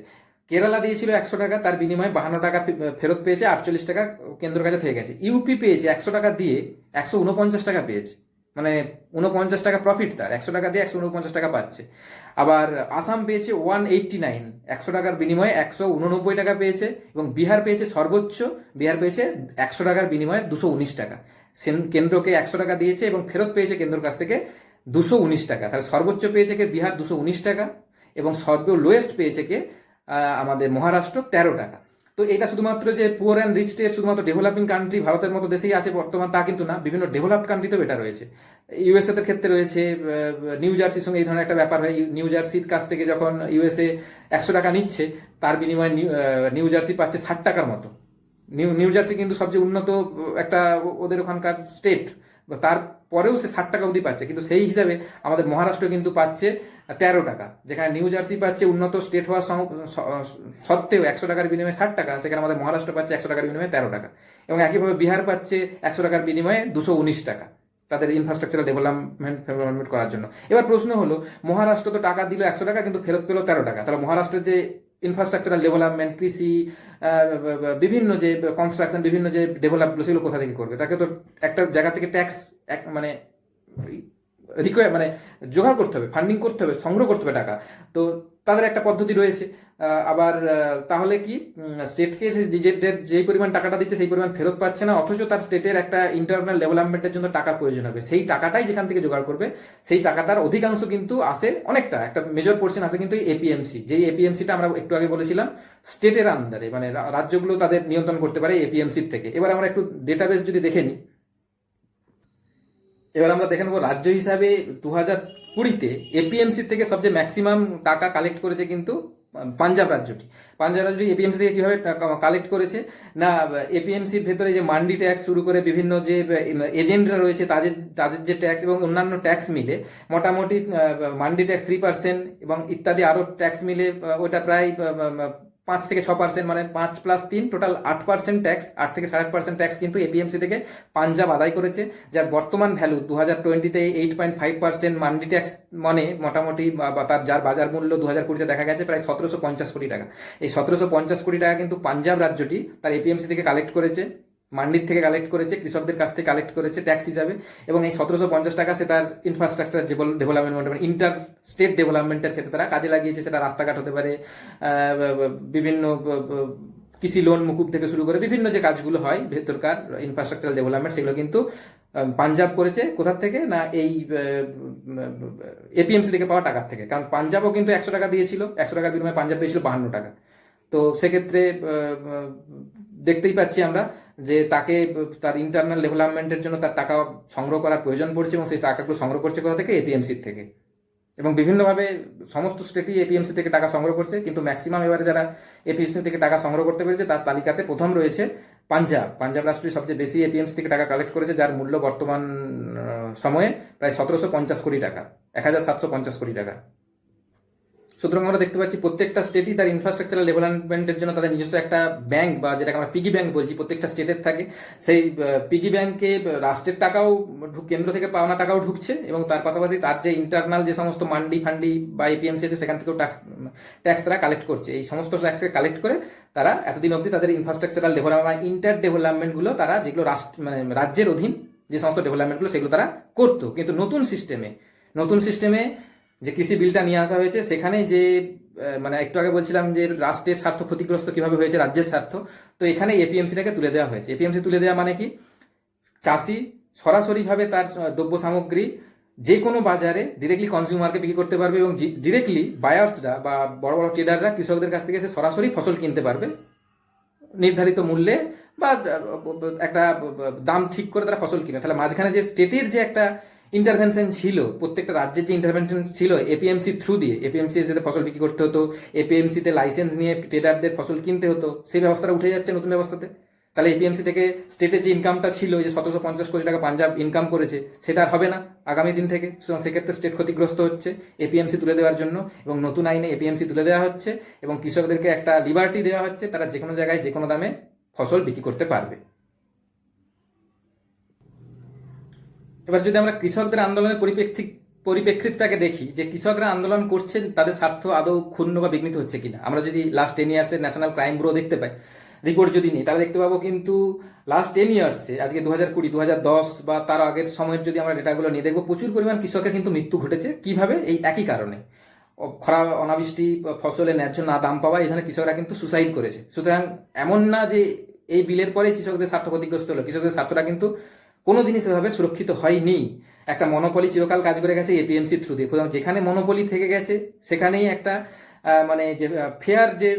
কেরালা দিয়েছিল 100 টাকা, তার বিনিময়ে 52 টাকা ফেরত পেয়েছে, 48 টাকা কেন্দ্রের কাছে থেকে গেছে। ইউপি পেয়েছে 100 টাকা দিয়ে 149 টাকা পেয়েছে, মানে 49 টাকা প্রফিট তার, 100 টাকা দিয়ে 149 টাকা পাচ্ছে। আবার আসাম পেয়েছে 189, 100 টাকার বিনিময়ে 189 টাকা পেয়েছে। এবং বিহার পেয়েছে সর্বোচ্চ, বিহার পেয়েছে 100 টাকার বিনিময়ে 219 টাকা। কেন্দ্রকে 100 টাকা দিয়েছে এবং ফেরত পেয়েছে কেন্দ্রের কাছ থেকে 219 টাকা। তাহলে সর্বোচ্চ পেয়েছে কে? বিহার 219 টাকা, এবং লোয়েস্ট পেয়েছে কে? আমাদের মহারাষ্ট্র 13 টাকা। তো এটা শুধুমাত্র যে পুয়ার অ্যান্ড রিচ স্টেট, শুধুমাত্র ডেভেলপিং কান্ট্রি ভারতের মতো দেশেই আছে বর্তমান তা কিন্তু না, বিভিন্ন ডেভেলপড কান্ট্রিতেও এটা রয়েছে। ইউএসএ এর ক্ষেত্রে রয়েছে, নিউ জার্সির সঙ্গে এই ধরনের একটা ব্যাপার হয়। নিউ জার্সির কাছ থেকে যখন ইউএসএ 100 টাকা নিচ্ছে, তার বিনিময়ে নিউ জার্সি পাচ্ছে 60 টাকার মতো। নিউ জার্সি কিন্তু সবচেয়ে উন্নত একটা ওদের ওখানকার স্টেট, তারপরেও সে 60 টাকা অবধি পাচ্ছে, কিন্তু সেই হিসাবে আমাদের মহারাষ্ট্র কিন্তু পাচ্ছে 13 টাকা। যেখানে নিউ জার্সি পাচ্ছে উন্নত স্টেট হওয়ার সত্ত্বেও 100 টাকার বিনিময়ে 60 টাকা, সেখানে আমাদের মহারাষ্ট্র পাচ্ছে 100 টাকার বিনিময়ে 13 টাকা। এবং একইভাবে বিহার পাচ্ছে 100 টাকার বিনিময়ে 219 টাকা তাদের ইনফ্রাস্ট্রাকচারাল ডেভেলপমেন্ট করার জন্য। এবার প্রশ্ন হলো, মহারাষ্ট্র তো টাকা দিল 100 টাকা, কিন্তু ফেরত পেল 13 টাকা, তাহলে মহারাষ্ট্রের যে ইনফ্রাস্ট্রাকচারাল ডেভেলপমেন্ট, কৃষি, বিভিন্ন যে কনস্ট্রাকশন, বিভিন্ন যে ডেভেলপগুলো সেগুলো কোথা থেকে করবে? তাকে তো একটা জায়গা থেকে ট্যাক্স মানে মানে জোগাড় করতে হবে, ফান্ডিং করতে হবে, সংগ্রহ করতে হবে টাকা। তো তাদের একটা পদ্ধতি রয়েছে। আবার তাহলে কি স্টেটকে যে পরিমাণ টাকাটা দিচ্ছে সেই পরিমাণ ফেরত পাচ্ছে না, অথচ তার স্টেটের একটা ইন্টারনাল ডেভেলপমেন্টের জন্য টাকার প্রয়োজন হবে, সেই টাকাটাই যেখান থেকে জোগাড় করবে, সেই টাকাটার অধিকাংশ কিন্তু আসে, অনেকটা একটা মেজর পোর্শন আসে কিন্তু এপিএমসি। যেই এপিএমসিটা আমরা একটু আগে বলেছিলাম স্টেটের আন্ডারে, মানে রাজ্যগুলো তাদের নিয়ন্ত্রণ করতে পারে এপিএমসির থেকে। এবার আমরা একটু ডেটাবেস যদি দেখে নিই, এবার আমরা দেখে নেবো রাজ্য হিসাবে 2020-তে এপিএমসি থেকে সবচেয়ে ম্যাক্সিমাম টাকা কালেক্ট করেছে কিন্তু পাঞ্জাব রাজ্যটি। পাঞ্জাব রাজ্যটি এপিএমসি থেকে কিভাবে কালেক্ট করেছে না, এপিএমসির ভেতরে যে মান্ডি ট্যাক্স শুরু করে বিভিন্ন যে এজেন্টরা রয়েছে তাদের যে ট্যাক্স এবং অন্যান্য ট্যাক্স মিলে মোটামুটি মান্ডি ট্যাক্স 3% এবং ইত্যাদি আরও ট্যাক্স মিলে ওটা প্রায় 5 থেকে 6%, মানে 5+3 টোটাল 8% ট্যাক্স, 8 থেকে 8.5% ট্যাক্স কিন্তু এপিএমসি থেকে পাঞ্জাব আদায় করেছে, যার বর্তমান ভ্যালু 2020-তে 8.5% মান্ডি ট্যাক্স, মানে মোটামুটি তার যার বাজার মূল্য 2020-তে দেখা গেছে প্রায় 1750 কোটি টাকা। এই 1750 কোটি টাকা কিন্তু পাঞ্জাব রাজ্যটি তার এপিএমসি থেকে কালেক্ট করেছে, মান্ডির থেকে কালেক্ট করেছে, কৃষকদের কাছ থেকে কালেক্ট করেছে ট্যাক্স হিসাবে। এবং এই 1750 টাকা সে তার ইনফ্রাস্ট্রাকচার ডেভেলপমেন্ট, মানে ইন্টার স্টেট ডেভেলপমেন্টের ক্ষেত্রে তারা কাজে লাগিয়েছে। সেটা রাস্তাঘাট হতে পারে, বিভিন্ন কৃষি লোন মুকুব থেকে শুরু করে বিভিন্ন যে কাজগুলো হয় ভেতরকার ইনফ্রাস্ট্রাকচারাল ডেভেলপমেন্ট, সেগুলো কিন্তু পাঞ্জাব করেছে। কোথার থেকে না, এই এপিএমসি থেকে পাওয়া টাকার থেকে। কারণ পাঞ্জাবও কিন্তু 100 টাকা দিয়েছিল, 100 টাকার বিনিময়ে পাঞ্জাব পেয়েছিল 52 টাকা। তো সেক্ষেত্রে দেখতেই পাচ্ছি আমরা যে তাকে তার ইন্টারনাল ডেভেলপমেন্টের জন্য তার টাকা সংগ্রহ করার প্রয়োজন পড়ছে, এবং সেই টাকাগুলো সংগ্রহ করছে কোথা থেকে? এপিএমসির থেকে। এবং বিভিন্নভাবে সমস্ত স্টেটই এপিএমসি থেকে টাকা সংগ্রহ করছে, কিন্তু ম্যাক্সিমাম এবারে যারা এপিএমসি থেকে টাকা সংগ্রহ করতে পেরেছে তার তালিকাতে প্রথম রয়েছে পাঞ্জাব রাষ্ট্রই সবচেয়ে বেশি এপিএমসি থেকে টাকা কালেক্ট করেছে, যার মূল্য বর্তমান সময়ে প্রায় 1750 কোটি টাকা, 1750 কোটি টাকা। সুতরাং আমরা দেখতে পাচ্ছি প্রত্যেকটা স্টেটই তার ইনফ্রাস্ট্রাকচারাল ডেভেলপমেন্টের জন্য তাদের নিজস্ব একটা ব্যাংক, বা যেটাকে আমরা পিগি ব্যাংক বলছি, প্রত্যেকটা স্টেটের থাকে। সেই পিগি ব্যাংকে রাষ্ট্রের টাকাও কেন্দ্র থেকে পাওনা টাকাও ঢুকছে, এবং তার পাশাপাশি তার যে ইন্টারনাল যে সমস্ত মান্ডি ফান্ডি বা এপিএমসি আছে সেখান থেকেও ট্যাক্স তারা কালেক্ট করছে। এই সমস্ত ট্যাক্সকে কালেক্ট করে তারা এতদিন অবধি তাদের ইনফ্রাস্ট্রাকচারাল ডেভেলপমেন্ট, ইন্টার ডেভেলপমেন্টগুলো তারা যেগুলো মানে রাজ্যের অধীন যে সমস্ত ডেভেলপমেন্টগুলো সেগুলো তারা করতো। কিন্তু নতুন সিস্টেমে যে কৃষি বিলটা নিয়ে আসা হয়েছে, সেখানে যে মানে একটু আগে বলছিলাম যে রাষ্ট্রের স্বার্থ ক্ষতিগ্রস্ত কিভাবে হয়েছে, রাজ্যের স্বার্থ, তো এখানে এপিএমসিটাকে তুলে দেওয়া হয়েছে। এপিএমসি তুলে দেওয়া মানে কি, চাষি সরাসরিভাবে তার দ্রব্য সামগ্রী যে কোনো বাজারে ডিরেক্টলি কনজিউমারকে বিক্রি করতে পারবে, এবং ডিরেক্টলি বায়ার্সরা বা বড় বড় ট্রেডাররা কৃষকদের কাছ থেকে এসে সরাসরি ফসল কিনতে পারবে নির্ধারিত মূল্যে, বা একটা দাম ঠিক করে তারা ফসল কিনে। তাহলে মাঝখানে যে স্টেটের যে একটা ইন্টারভেনশন ছিল, প্রত্যেকটা রাজ্যের যে ইন্টারভেনশন ছিল এপিএমসি থ্রু দিয়ে, এপিএমসি এর সাথে ফসল বিক্রি করতে হতো, এপিএমসিতে লাইসেন্স নিয়ে ট্রেডারদের ফসল কিনতে হতো, সেই ব্যবস্থাটা উঠে যাচ্ছে নতুন ব্যবস্থাতে। তাহলে এপিএমসি থেকে স্টেটের যে ইনকামটা ছিল, যে 1750 কোটি টাকা পাঞ্জাব ইনকাম করেছে, সেটা আর হবে না আগামী দিন থেকে। সেক্ষেত্রে স্টেট ক্ষতিগ্রস্ত হচ্ছে এপিএমসি তুলে দেওয়ার জন্য, এবং নতুন আইনে এপিএমসি তুলে দেওয়া হচ্ছে, এবং কৃষকদেরকে একটা লিবার্টি দেওয়া হচ্ছে, তারা যে কোনো জায়গায় যে কোনো দামে ফসল বিক্রি করতে পারবে। এবার যদি আমরা কৃষকদের আন্দোলনের পরিপ্রেক্ষিতটাকে দেখি, যে কৃষকরা আন্দোলন করছেন, তাদের স্বার্থ আদৌ ক্ষুণ্ণ বা বিঘ্নিত হচ্ছে কিনা, আমরা যদি লাস্ট 10 ইয়ার্সের ন্যাশনাল ক্রাইম ব্যুরো দেখতে পাই, রিপোর্ট যদি নিই, তাহলে দেখতে পাবো কিন্তু লাস্ট 10 ইয়ার্সে, আজকে 2020, 2010 বা তার আগের সময়ের যদি আমরা ডেটাগুলো নিয়ে দেখবো, প্রচুর পরিমাণ কৃষকের কিন্তু মৃত্যু ঘটেছে। কিভাবে? এই একই কারণে, খরা, অনাবৃষ্টি, ফসলের ন্যায্য না দাম পাওয়া, এই ধরনের কৃষকরা কিন্তু সুসাইড করেছে। সুতরাং এমন না যে এই বিলের পরে কৃষকদের স্বার্থ ক্ষতিগ্রস্ত হলো, কৃষকদের স্বার্থটা কিন্তু কোনো জিনিস এভাবে সুরক্ষিত হয়নি। একটা মনোপলি চিরকাল কাজ করে গেছে এপিএমসি থ্রু দিয়ে। যেখানে মনোপলি থেকে গেছে সেখানেই একটা মানে যে ফেয়ার যে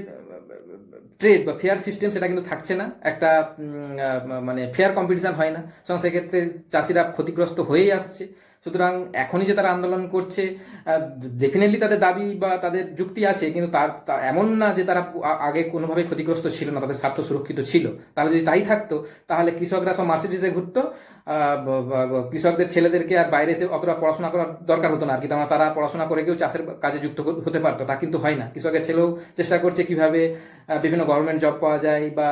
ট্রেড বা ফেয়ার সিস্টেম, সেটা কিন্তু থাকছে না, একটা মানে ফেয়ার কম্পিটিশন হয় না। সুতরাং সেক্ষেত্রে চাষিরা ক্ষতিগ্রস্ত হয়েই আসছে। সুতরাং এখনই যে তারা আন্দোলন করছে, ডেফিনেটলি তাদের দাবি বা তাদের যুক্তি আছে, কিন্তু এমন না যে তারা আগে কোনোভাবে ক্ষতিগ্রস্ত ছিল না, তাদের স্বার্থ সুরক্ষিত ছিল। তাহলে যদি তাই থাকতো, তাহলে কৃষকরা সব মার্সিডিজে ঘুরতো, কৃষকদের ছেলেদেরকে আর বাইরে এসে অতটা পড়াশোনা করার দরকার হতো না আর কি, তারা পড়াশোনা করে কেউ চাষের কাজে যুক্ত হতে পারতো। তা কিন্তু হয় না। কৃষকের ছেলেও চেষ্টা করছে কিভাবে বিভিন্ন গভর্নমেন্ট জব পাওয়া যায়, বা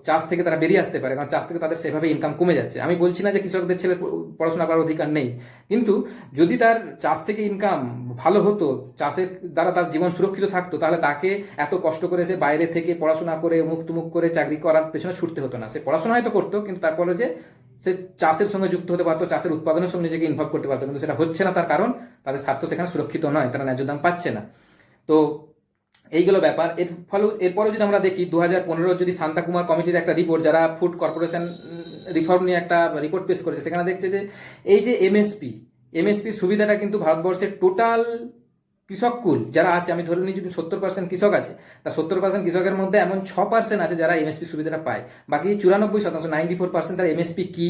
চাষ থেকে তারা বেরিয়ে আসতে পারে, কারণ চাষ থেকে তাদের সেভাবে ইনকাম কমে যাচ্ছে। আমি বলছি না যে কৃষকদের ছেলে পড়াশোনা করার অধিকার নেই, কিন্তু যদি তার চাষ থেকে ইনকাম ভালো হতো, চাষের দ্বারা তার জীবন সুরক্ষিত থাকতো, তাহলে তাকে এত কষ্ট করে সে বাইরে থেকে পড়াশোনা করে মুখ করে চাকরি করার পেছনে ছুটতে হতো না। সে পড়াশোনা হয়তো করতো, কিন্তু তারপরে যে সে চাষের সঙ্গে যুক্ত হতে পারতো, চাষের উৎপাদনের সঙ্গে নিজেকে ইনভলভ করতে পারতো, কিন্তু সেটা হচ্ছে না। তার কারণ তাদের স্বার্থ সেখানে সুরক্ষিত নয়, তারা ন্যায্য দাম পাচ্ছে না। তো এইগুলো ব্যাপার। এরপরে যদি আমরা দেখি 2015 যদি শান্তাকুমার কমিটির একটা রিপোর্ট, যারা ফুড কর্পোরেশন রিফর্ম নিয়ে একটা রিপোর্ট পেশ করেছে, সেখানে দেখছে যে এই যে এমএসপি সুবিধাটা কিন্তু ভারতবর্ষের টোটাল কৃষককুল যারা আছে, আমি ধরে নিই যদি 70% কৃষক আছে, তা 70% কৃষকের মধ্যে এমন 6% আছে যারা এমএসপি সুবিধাটা পায়। বাকি 94%, 94% তারা এমএসপি কি,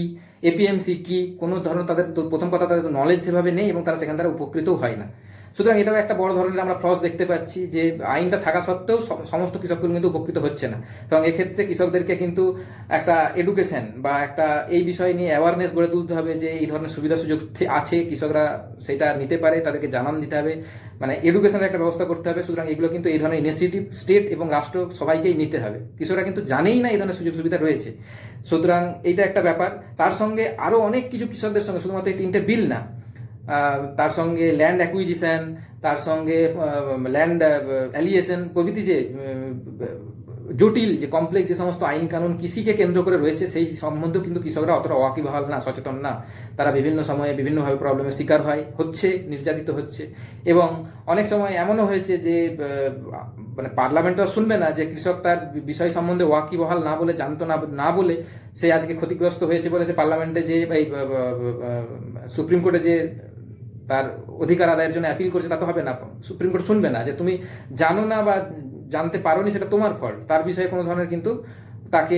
এপিএমসি কি, কোনো ধরনের তাদের, প্রথম কথা তাদের নলেজ সেভাবে নেই, এবং তারা সেখান দ্বারা উপকৃতও হয় না। সুতরাং এটাও একটা বড় ধরনের আমরা ফ্লস দেখতে পাচ্ছি, যে আইনটা থাকা সত্ত্বেও সমস্ত কৃষকগুলো কিন্তু উপকৃত হচ্ছে না। এবং এক্ষেত্রে কৃষকদেরকে কিন্তু একটা এডুকেশন বা একটা এই বিষয় নিয়ে অ্যাওয়ারনেস গড়ে তুলতে হবে, যে এই ধরনের সুবিধা সুযোগ আছে, কৃষকরা সেটা নিতে পারে, তাদেরকে জানান দিতে হবে, মানে এডুকেশনের একটা ব্যবস্থা করতে হবে। সুতরাং এগুলো কিন্তু এই ধরনের ইনিশিয়েটিভ স্টেট এবং রাষ্ট্র সবাইকেই নিতে হবে। কৃষকরা কিন্তু জানেই না এই ধরনের সুযোগ সুবিধা রয়েছে। সুতরাং এইটা একটা ব্যাপার। তার সঙ্গে আরও অনেক কিছু কৃষকদের সঙ্গে, শুধুমাত্র এই 3টে বিল না, তার সঙ্গে ল্যান্ড অ্যাকুইজিশন, তার সঙ্গে ল্যান্ড অ্যালিয়েশন প্রভৃতি যে জটিল যে কমপ্লেক্স যে সমস্ত আইন কানুন কৃষিকে কেন্দ্র করে রয়েছে, সেই সম্বন্ধেও কিন্তু কৃষকরা অতটা ওয়াকিবহাল না, সচেতন না। তারা বিভিন্ন সময়ে বিভিন্নভাবে প্রবলেমের শিকার হচ্ছে, নির্যাতিত হচ্ছে। এবং অনেক সময় এমনও হয়েছে যে মানে পার্লামেন্টও শুনবে না, যে কৃষক তার বিষয় সম্বন্ধে ওয়াকিবহাল না বলে, জানতো না বলে সে আজকে ক্ষতিগ্রস্ত হয়েছে বলে সে পার্লামেন্টে যে এই সুপ্রিম কোর্টে যে তার অধিকার আদায়ের জন্য অ্যাপিল করছে, তা তো হবে না। সুপ্রিম কোর্ট শুনবে না, যে তুমি জানো না বা জানতে পারোনি, সেটা তোমার ফল্ট। তার বিষয়ে কোনো ধরনের কিন্তু তাকে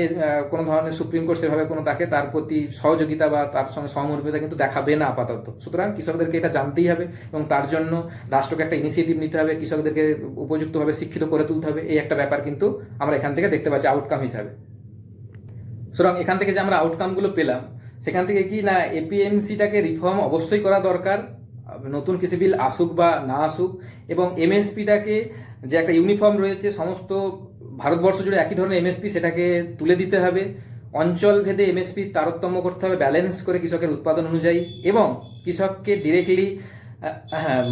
কোনো ধরনের সুপ্রিম কোর্ট সেভাবে কোনো তাকে তার প্রতি সহযোগিতা বা তার সঙ্গে সহমর্মিতা কিন্তু দেখাবে না আপাতত। সুতরাং কৃষকদেরকে এটা জানতেই হবে, এবং তার জন্য রাষ্ট্রকে একটা ইনিশিয়েটিভ নিতে হবে, কৃষকদেরকে উপযুক্তভাবে শিক্ষিত করে তুলতে হবে। এই একটা ব্যাপার কিন্তু আমরা এখান থেকে দেখতে পাচ্ছি আউটকাম হিসাবে। সুতরাং এখান থেকে যে আমরা আউটকামগুলো পেলাম, সেখান থেকে কি না, এপিএমসিটাকে রিফর্ম অবশ্যই করা দরকার, নতুন কৃষি বিল আসুক বা না আসুক, এবং এমএসপিটাকে যে একটা ইউনিফর্ম রয়েছে সমস্ত ভারতবর্ষ জুড়ে একই ধরনের এমএসপি, সেটাকে তুলে দিতে হবে। অঞ্চল ভেদে এমএসপি তারতম্য করতে হবে ব্যালেন্স করে কৃষকের উৎপাদন অনুযায়ী, এবং কৃষককে ডিরেক্টলি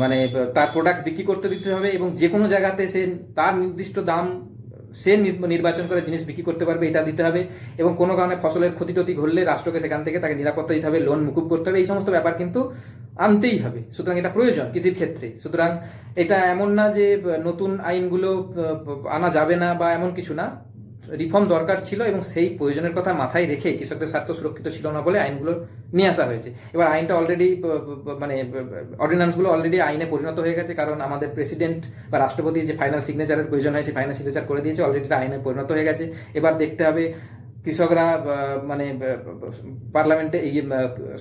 মানে তার প্রোডাক্ট বিক্রি করতে দিতে হবে, এবং যে কোনো জায়গাতে সে তার নির্দিষ্ট দাম সে নির্বাচন করে জিনিস বিক্রি করতে পারবে, এটা দিতে হবে। এবং কোনো কারণে ফসলের ক্ষতি টতি ঘটলে রাষ্ট্রকে সেখান থেকে তাকে নিরাপত্তা দিতে হবে, লোন মুকুব করতে হবে, এই সমস্ত ব্যাপার কিন্তু আনতেই হবে। সুতরাং এটা প্রয়োজন কৃষির ক্ষেত্রে। সুতরাং এটা এমন না যে নতুন আইনগুলো আনা যাবে না বা এমন কিছু না, রিফর্ম দরকার ছিল এবং সেই প্রয়োজনের কথা মাথায় রেখে কৃষকদের স্বার্থ সুরক্ষিত ছিল না বলে আইনগুলো নিয়ে আসা হয়েছে। এবার আইনটা অলরেডি মানে অর্ডিন্যান্সগুলো অলরেডি আইনে পরিণত হয়ে গেছে, কারণ আমাদের প্রেসিডেন্ট বা রাষ্ট্রপতির যে ফাইনাল সিগনেচারের প্রয়োজন হয় সেই ফাইনাল সিগনেচার করে দিয়েছে, অলরেডি আইনে পরিণত হয়ে গেছে। এবার দেখতে হবে কৃষকরা মানে পার্লামেন্টে এই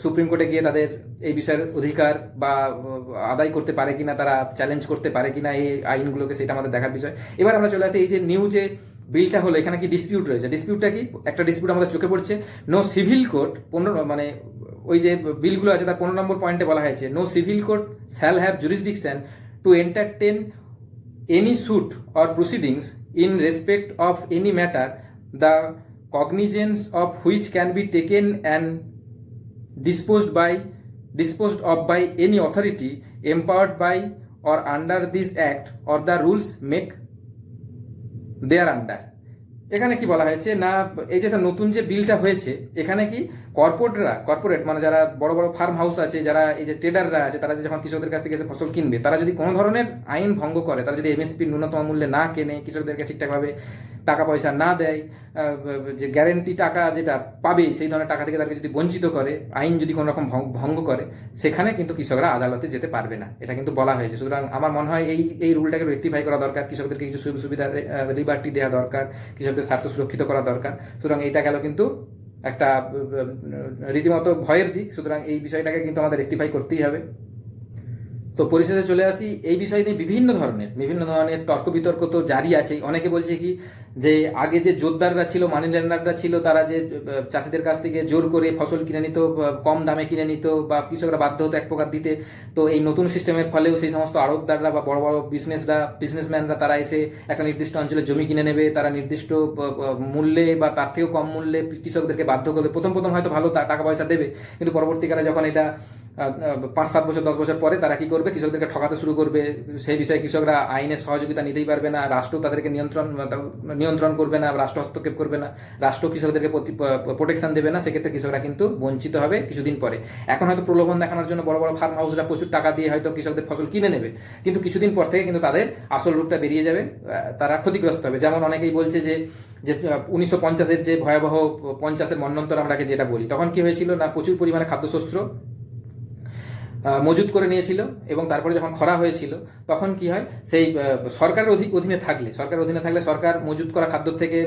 সুপ্রিম কোর্টে গিয়ে তাদের এই বিষয়ের অধিকার বা আদায় করতে পারে কিনা, তারা চ্যালেঞ্জ করতে পারে কিনা এই আইনগুলোকে, সেটা আমাদের দেখার বিষয়। এবার আমরা চলে আসি এই যে নিউ যে বিলটা হলো, এখানে কি ডিসপিউট রয়েছে। ডিসপিউটটা কি? একটা ডিসপিউট আমাদের চোখে পড়ছে, নো সিভিল কোর্ট 15 মানে ওই যে বিলগুলো আছে তার 15 নম্বর পয়েন্টে বলা হয়েছে, no civil court shall have jurisdiction to entertain any suit or proceedings in respect of any matter the cognizance of which can be taken and disposed of by any authority empowered by or under this act or the rules make thereunder। এখানে কি বলা হয়েছে না, এই যে নতুন যে বিলটা হয়েছে এখানে কি কর্পোরেট মানে যারা বড় বড় ফার্ম হাউস আছে, যারা এই যে ট্রেডাররা আছে, তারা যখন কৃষকদের কাছ থেকে এসে ফসল কিনবে, তারা যদি কোনো ধরনের আইন ভঙ্গ করে, তারা যদি এমএসপি ন্যূনতম মূল্যে না কেনে, কৃষকদেরকে ঠিকঠাকভাবে টাকা পয়সা না দেয়, যে গ্যারেন্টি টাকা যেটা পাবে সেই ধরনের টাকা থেকে তাদেরকে যদি বঞ্চিত করে, আইন যদি কোনো রকম ভঙ্গ করে, সেখানে কিন্তু কৃষকরা আদালতে যেতে পারবে না, এটা কিন্তু বলা হয়েছে। সুতরাং আমার মনে হয় এই রুলটাকে রেক্টিফাই করা দরকার, কৃষকদেরকে কিছু সুযোগ সুবিধা লিবার্টি দেওয়া দরকার, কৃষকদের স্বার্থ সুরক্ষিত করা দরকার। সুতরাং এইটা গেল কিন্তু একটা রীতিমতো ভয়ের দিক। সুতরাং এই বিষয়টাকে কিন্তু আমাদের রেক্টিফাই করতেই হবে। তো পরিশেষে চলে আসি, এই বিষয় নিয়ে বিভিন্ন ধরনের তর্ক বিতর্ক তো জারি আছে। অনেকে বলছে কি যে আগে যে জোরদাররা ছিল, মানি ল্যান্ডাররা ছিল, তারা যে চাষিদের কাছ থেকে জোর করে ফসল কিনে নিত, কম দামে কিনে নিত, বা কৃষকরা বাধ্য হতো এক প্রকার দিতে। তো এই নতুন সিস্টেমের ফলেও সেই সমস্ত আড়তদাররা বা বড় বড় বিজনেসম্যানরা তারা এসে একটা নির্দিষ্ট অঞ্চলে জমি কিনে নেবে, তারা নির্দিষ্ট মূল্যে বা তার থেকেও কম মূল্যে কৃষকদেরকে বাধ্য করবে। প্রথম হয়তো ভালো টাকা পয়সা দেবে, কিন্তু পরবর্তীকালে যখন এটা 5-7 বছর 10 বছর পরে তারা কি করবে, কৃষকদেরকে ঠকাতে শুরু করবে। সেই বিষয়ে কৃষকরা আইনের সহযোগিতা নিতেই পারবে না, রাষ্ট্র তাদেরকে নিয়ন্ত্রণ করবে না, রাষ্ট্র হস্তক্ষেপ করবে না, রাষ্ট্র কৃষকদেরকে প্রোটেকশন দেবে না। সেক্ষেত্রে কৃষকরা কিন্তু বঞ্চিত হবে কিছুদিন পরে। এখন হয়তো প্রলোভন দেখানোর জন্য বড় বড় ফার্ম হাউসরা প্রচুর টাকা দিয়ে হয়তো কৃষকদের ফসল কিনে নেবে, কিন্তু কিছুদিন পর থেকে কিন্তু তাদের আসল রূপটা বেরিয়ে যাবে, তারা ক্ষতিগ্রস্ত হবে। যেমন অনেকেই বলছে যে 1950-এর যে ভয়াবহ 50-এর মন্বন্তর আমরাকে যেটা বলি, তখন কি হয়েছিল না, প্রচুর পরিমাণে খাদ্যশস্য মজুত করে নিয়েছিল, এবং তারপরে যখন খরা হয়েছিল তখন কি হয়, সেই সরকারের অধীনে থাকলে সরকার মজুত করা খাদ্য থেকে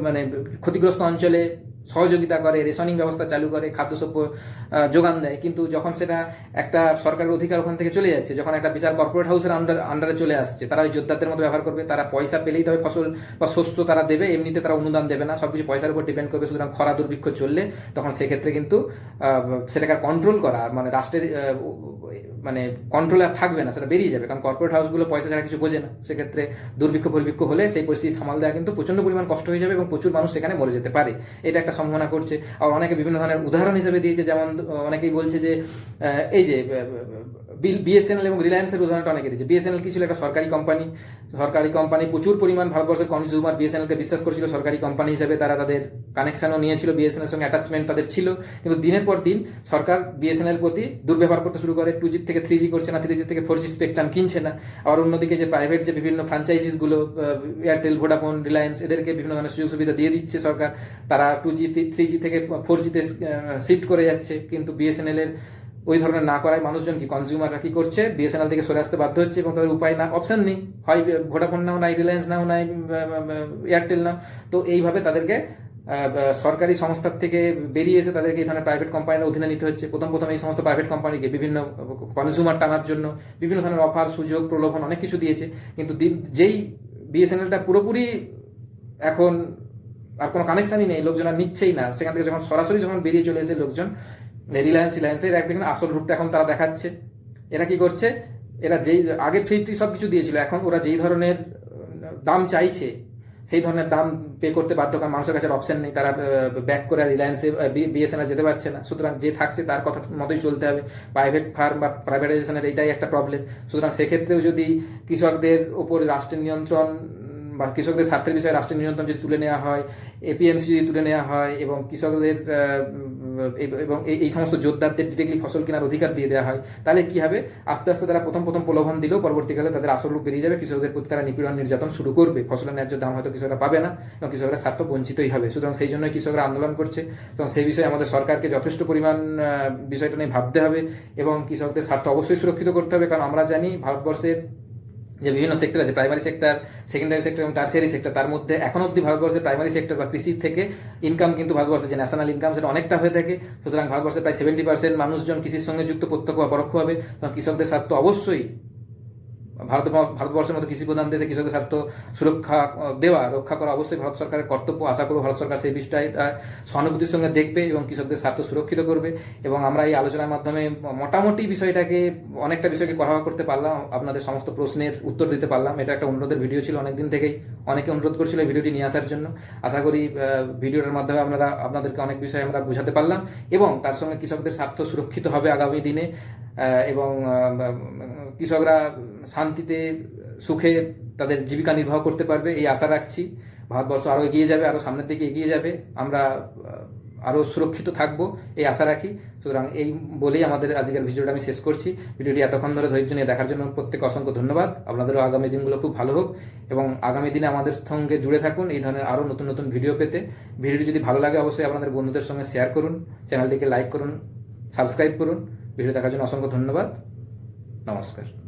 মানে ক্ষতিগ্রস্ত অঞ্চলে সহযোগিতা করে, রেশনিং ব্যবস্থা চালু করে, খাদ্যশস্য যোগান দেয়। কিন্তু যখন সেটা একটা সরকারের অধিকার ওখান থেকে চলে যাচ্ছে, যখন একটা বিশাল কর্পোরেট হাউসের আন্ডারে চলে আসছে, তারা ওই যোদ্ধাদের মতো ব্যবহার করবে, তারা পয়সা পেলেই তবে ফসল বা শস্য তারা দেবে, এমনিতে তারা অনুদান দেবে না, সবকিছু পয়সার উপর ডিপেন্ড করবে। সুতরাং খরা দুর্ভিক্ষ চললে তখন সেক্ষেত্রে কিন্তু সেটাকে কন্ট্রোল করা মানে রাষ্ট্রের মানে কন্ট্রোলে আর থাকবে না, সেটা বেরিয়ে যাবে, কারণ কর্পোরেট হাউসগুলো পয়সা ছাড়া কিছু বোঝে না। সেক্ষেত্রে দুর্ভিক্ষ হলে সেই পরিস্থিতি সামাল দেওয়া কিন্তু প্রচন্ড পরিমাণ কষ্ট হয়ে যাবে এবং প্রচুর মানুষ সেখানে মরে যেতে পারে, এটা একটা সম্ভাবনা করছে। আর অনেকে বিভিন্ন ধরনের উদাহরণ হিসেবে দিয়েছে, যেমন অনেকেই বলছে যে এই যে বিএসএনএল এবং রিলায়েন্সের উদাহরণটা অনেকে দিয়েছে। বিএসএনএল কি ছিল, একটা সরকারি কোম্পানি, প্রচুর পরিমাণ ভারতবর্ষের কনজিউমার বিএসএনএলকে বিশ্বাস করছিল সরকারি কোম্পানি হিসেবে, তারা তাদের কানেকশনও নিয়েছিল, বিএসএনএল সঙ্গে অ্যাটাচমেন্ট তাদের ছিল। কিন্তু দিনের পর দিন সরকার বিএসএনএল প্রতি দুর্ব্যবহার করতে শুরু করে, 2G থেকে 3G করছে না, 3G থেকে 4G স্পেকট্রাম কিনছে না। আবার অন্যদিকে যে প্রাইভেট যে বিভিন্ন ফ্র্যাঞ্চাইজিসগুলো, এয়ারটেল, ভোডাফোন, রিলায়েন্স, এদেরকে বিভিন্ন ধরনের সুযোগ সুবিধা দিয়ে দিচ্ছে সরকার, তারা 2G 3G থেকে 4G-তে শিফট করে যাচ্ছে। কিন্তু বিএসএনএল এর ওই ধরনের না করায় মানুষজন কি, কনজিউমাররা কি করছে, বিএসএনএল থেকে সরে আসতে বাধ্য হচ্ছে, এবং তাদের উপায় না, অপশন নেই, হয় ভোডাফোন নাও, নাই রিলায়েন্স নাও, নাই এয়ারটেল নাও। তো এইভাবে তাদেরকে সরকারি সংস্থার থেকে বেরিয়ে এসে তাদেরকে এই ধরনের প্রাইভেট কোম্পানির অধীনে নিতে হচ্ছে। প্রথম এই সমস্ত প্রাইভেট কোম্পানিকে বিভিন্ন কনজিউমার টানার জন্য বিভিন্ন ধরনের অফার, সুযোগ, প্রলোভন অনেক কিছু দিয়েছে। কিন্তু যেই বিএসএনএলটা পুরোপুরি এখন আর কোনো কানেকশনই নেই, লোকজন আর নিচ্ছেই না, সেখান থেকে যখন সরাসরি বেরিয়ে চলে এসে লোকজন রিলায়েন্সের এক দেখুন আসল রূপটা এখন তারা দেখাচ্ছে। এরা কি করছে, এরা যেই আগে ফ্রি সব কিছু দিয়েছিল, এখন ওরা যেই ধরনের দাম চাইছে সেই ধরনের দাম পে করতে বাধ্য, কারণ মানুষের কাছে অপশন নেই, তারা ব্যাক করে রিলায়েন্সে বিএসএনএল যেতে পারছে না। সুতরাং যে থাকছে তার কথা মতোই চলতে হবে। প্রাইভেট ফার্ম বা প্রাইভেটাইজেশনের এটাই একটা প্রবলেম। সুতরাং সেক্ষেত্রেও যদি কৃষকদের ওপর রাষ্ট্রের নিয়ন্ত্রণ বা কৃষকদের স্বার্থের বিষয়ে রাষ্ট্রের নিয়ন্ত্রণ যদি তুলে নেওয়া হয়, এপিএমসি যদি তুলে নেওয়া হয় এবং কৃষকদের এবং এই সমস্ত যোদ্ধাদের ডিরেক্টলি ফসল কেনার অধিকার দিয়ে দেওয়া হয়, তাহলে কি হবে, আস্তে আস্তে তারা প্রথম প্রলোভন দিলেও পরবর্তীকালে তাদের আসল রূপ বেরিয়ে যাবে, কৃষকদের প্রতি তারা নিপীড়ন নির্যাতন শুরু করবে, ফসলের ন্যায্য দাম হয়তো কৃষকরা পাবে না এবং কৃষকরা স্বার্থ বঞ্চিতই হবে। সুতরাং সেই জন্যই কৃষকরা আন্দোলন করছে। এবং সেই বিষয়ে আমাদের সরকারকে যথেষ্ট পরিমাণ বিষয়টা নিয়ে ভাবতে হবে এবং কৃষকদের স্বার্থ অবশ্যই সুরক্ষিত করতে হবে। কারণ আমরা জানি ভারতবর্ষের যে বিভিন্ন সেক্টর আছে, প্রাইমারি সেক্টর, সেকেন্ডারি সেক্টর এবং টার্সিয়ারি সেক্টর, তার মধ্যে এখন অবধি ভারতবর্ষের প্রাইমারি সেক্টর বা কৃষি থেকে ইনকাম কিন্তু ভারতবর্ষের যে ন্যাশনাল ইনকাম সেটা অনেকটা হয়ে থাকে। সুতরাং ভারতবর্ষের প্রায় 70% মানুষজন কৃষির সঙ্গে যুক্ত প্রত্যক্ষ বা পরোক্ষভাবে। কৃষকদের স্বার্থ অবশ্যই ভারতবর্ষের মতো কৃষি প্রধান দেশে কৃষকদের স্বার্থ সুরক্ষা রক্ষা করা অবশ্যই ভারত সরকারের কর্তব্য। আশা করব ভারত সরকার সেই বিষয়টা সহানুভূতির সঙ্গে দেখবে এবং কৃষকদের স্বার্থ সুরক্ষিত করবে। এবং আমরা এই আলোচনার মাধ্যমে মোটামুটি বিষয়টাকে অনেকটা বিষয়কে কভার করতে পারলাম, আপনাদের সমস্ত প্রশ্নের উত্তর দিতে পারলাম। এটা একটা অনুরোধের ভিডিও ছিল, অনেকদিন থেকেই অনেকে অনুরোধ করছিল এই ভিডিওটি নিয়ে আসার জন্য। আশা করি ভিডিওটার মাধ্যমে আপনাদেরকে অনেক বিষয় আমরা বুঝাতে পারলাম এবং তার সঙ্গে কৃষকদের স্বার্থ সুরক্ষিত হবে আগামী দিনে এবং কৃষকরা শান্তিতে সুখে তাদের জীবিকা নির্বাহ করতে পারবে, এই আশা রাখছি। ভারতবর্ষ আরও এগিয়ে যাবে, আরও সামনের দিকে এগিয়ে যাবে, আমরা আরও সুরক্ষিত থাকবো এই আশা রাখি। সুতরাং এই বলেই আমাদের আজকের ভিডিওটা আমি শেষ করছি। ভিডিওটি এতক্ষণ ধরে ধৈর্য নিয়ে দেখার জন্য প্রত্যেকে অসংখ্য ধন্যবাদ। আপনাদেরও আগামী দিনগুলো খুব ভালো হোক এবং আগামী দিনে আমাদের সঙ্গে জুড়ে থাকুন এই ধরনের আরও নতুন নতুন ভিডিও পেতে। ভিডিওটি যদি ভালো লাগে অবশ্যই আপনাদের বন্ধুদের সঙ্গে শেয়ার করুন, চ্যানেলটিকে লাইক করুন, সাবস্ক্রাইব করুন। ভিডিও দেখার জন্য অসংখ্য ধন্যবাদ। নমস্কার।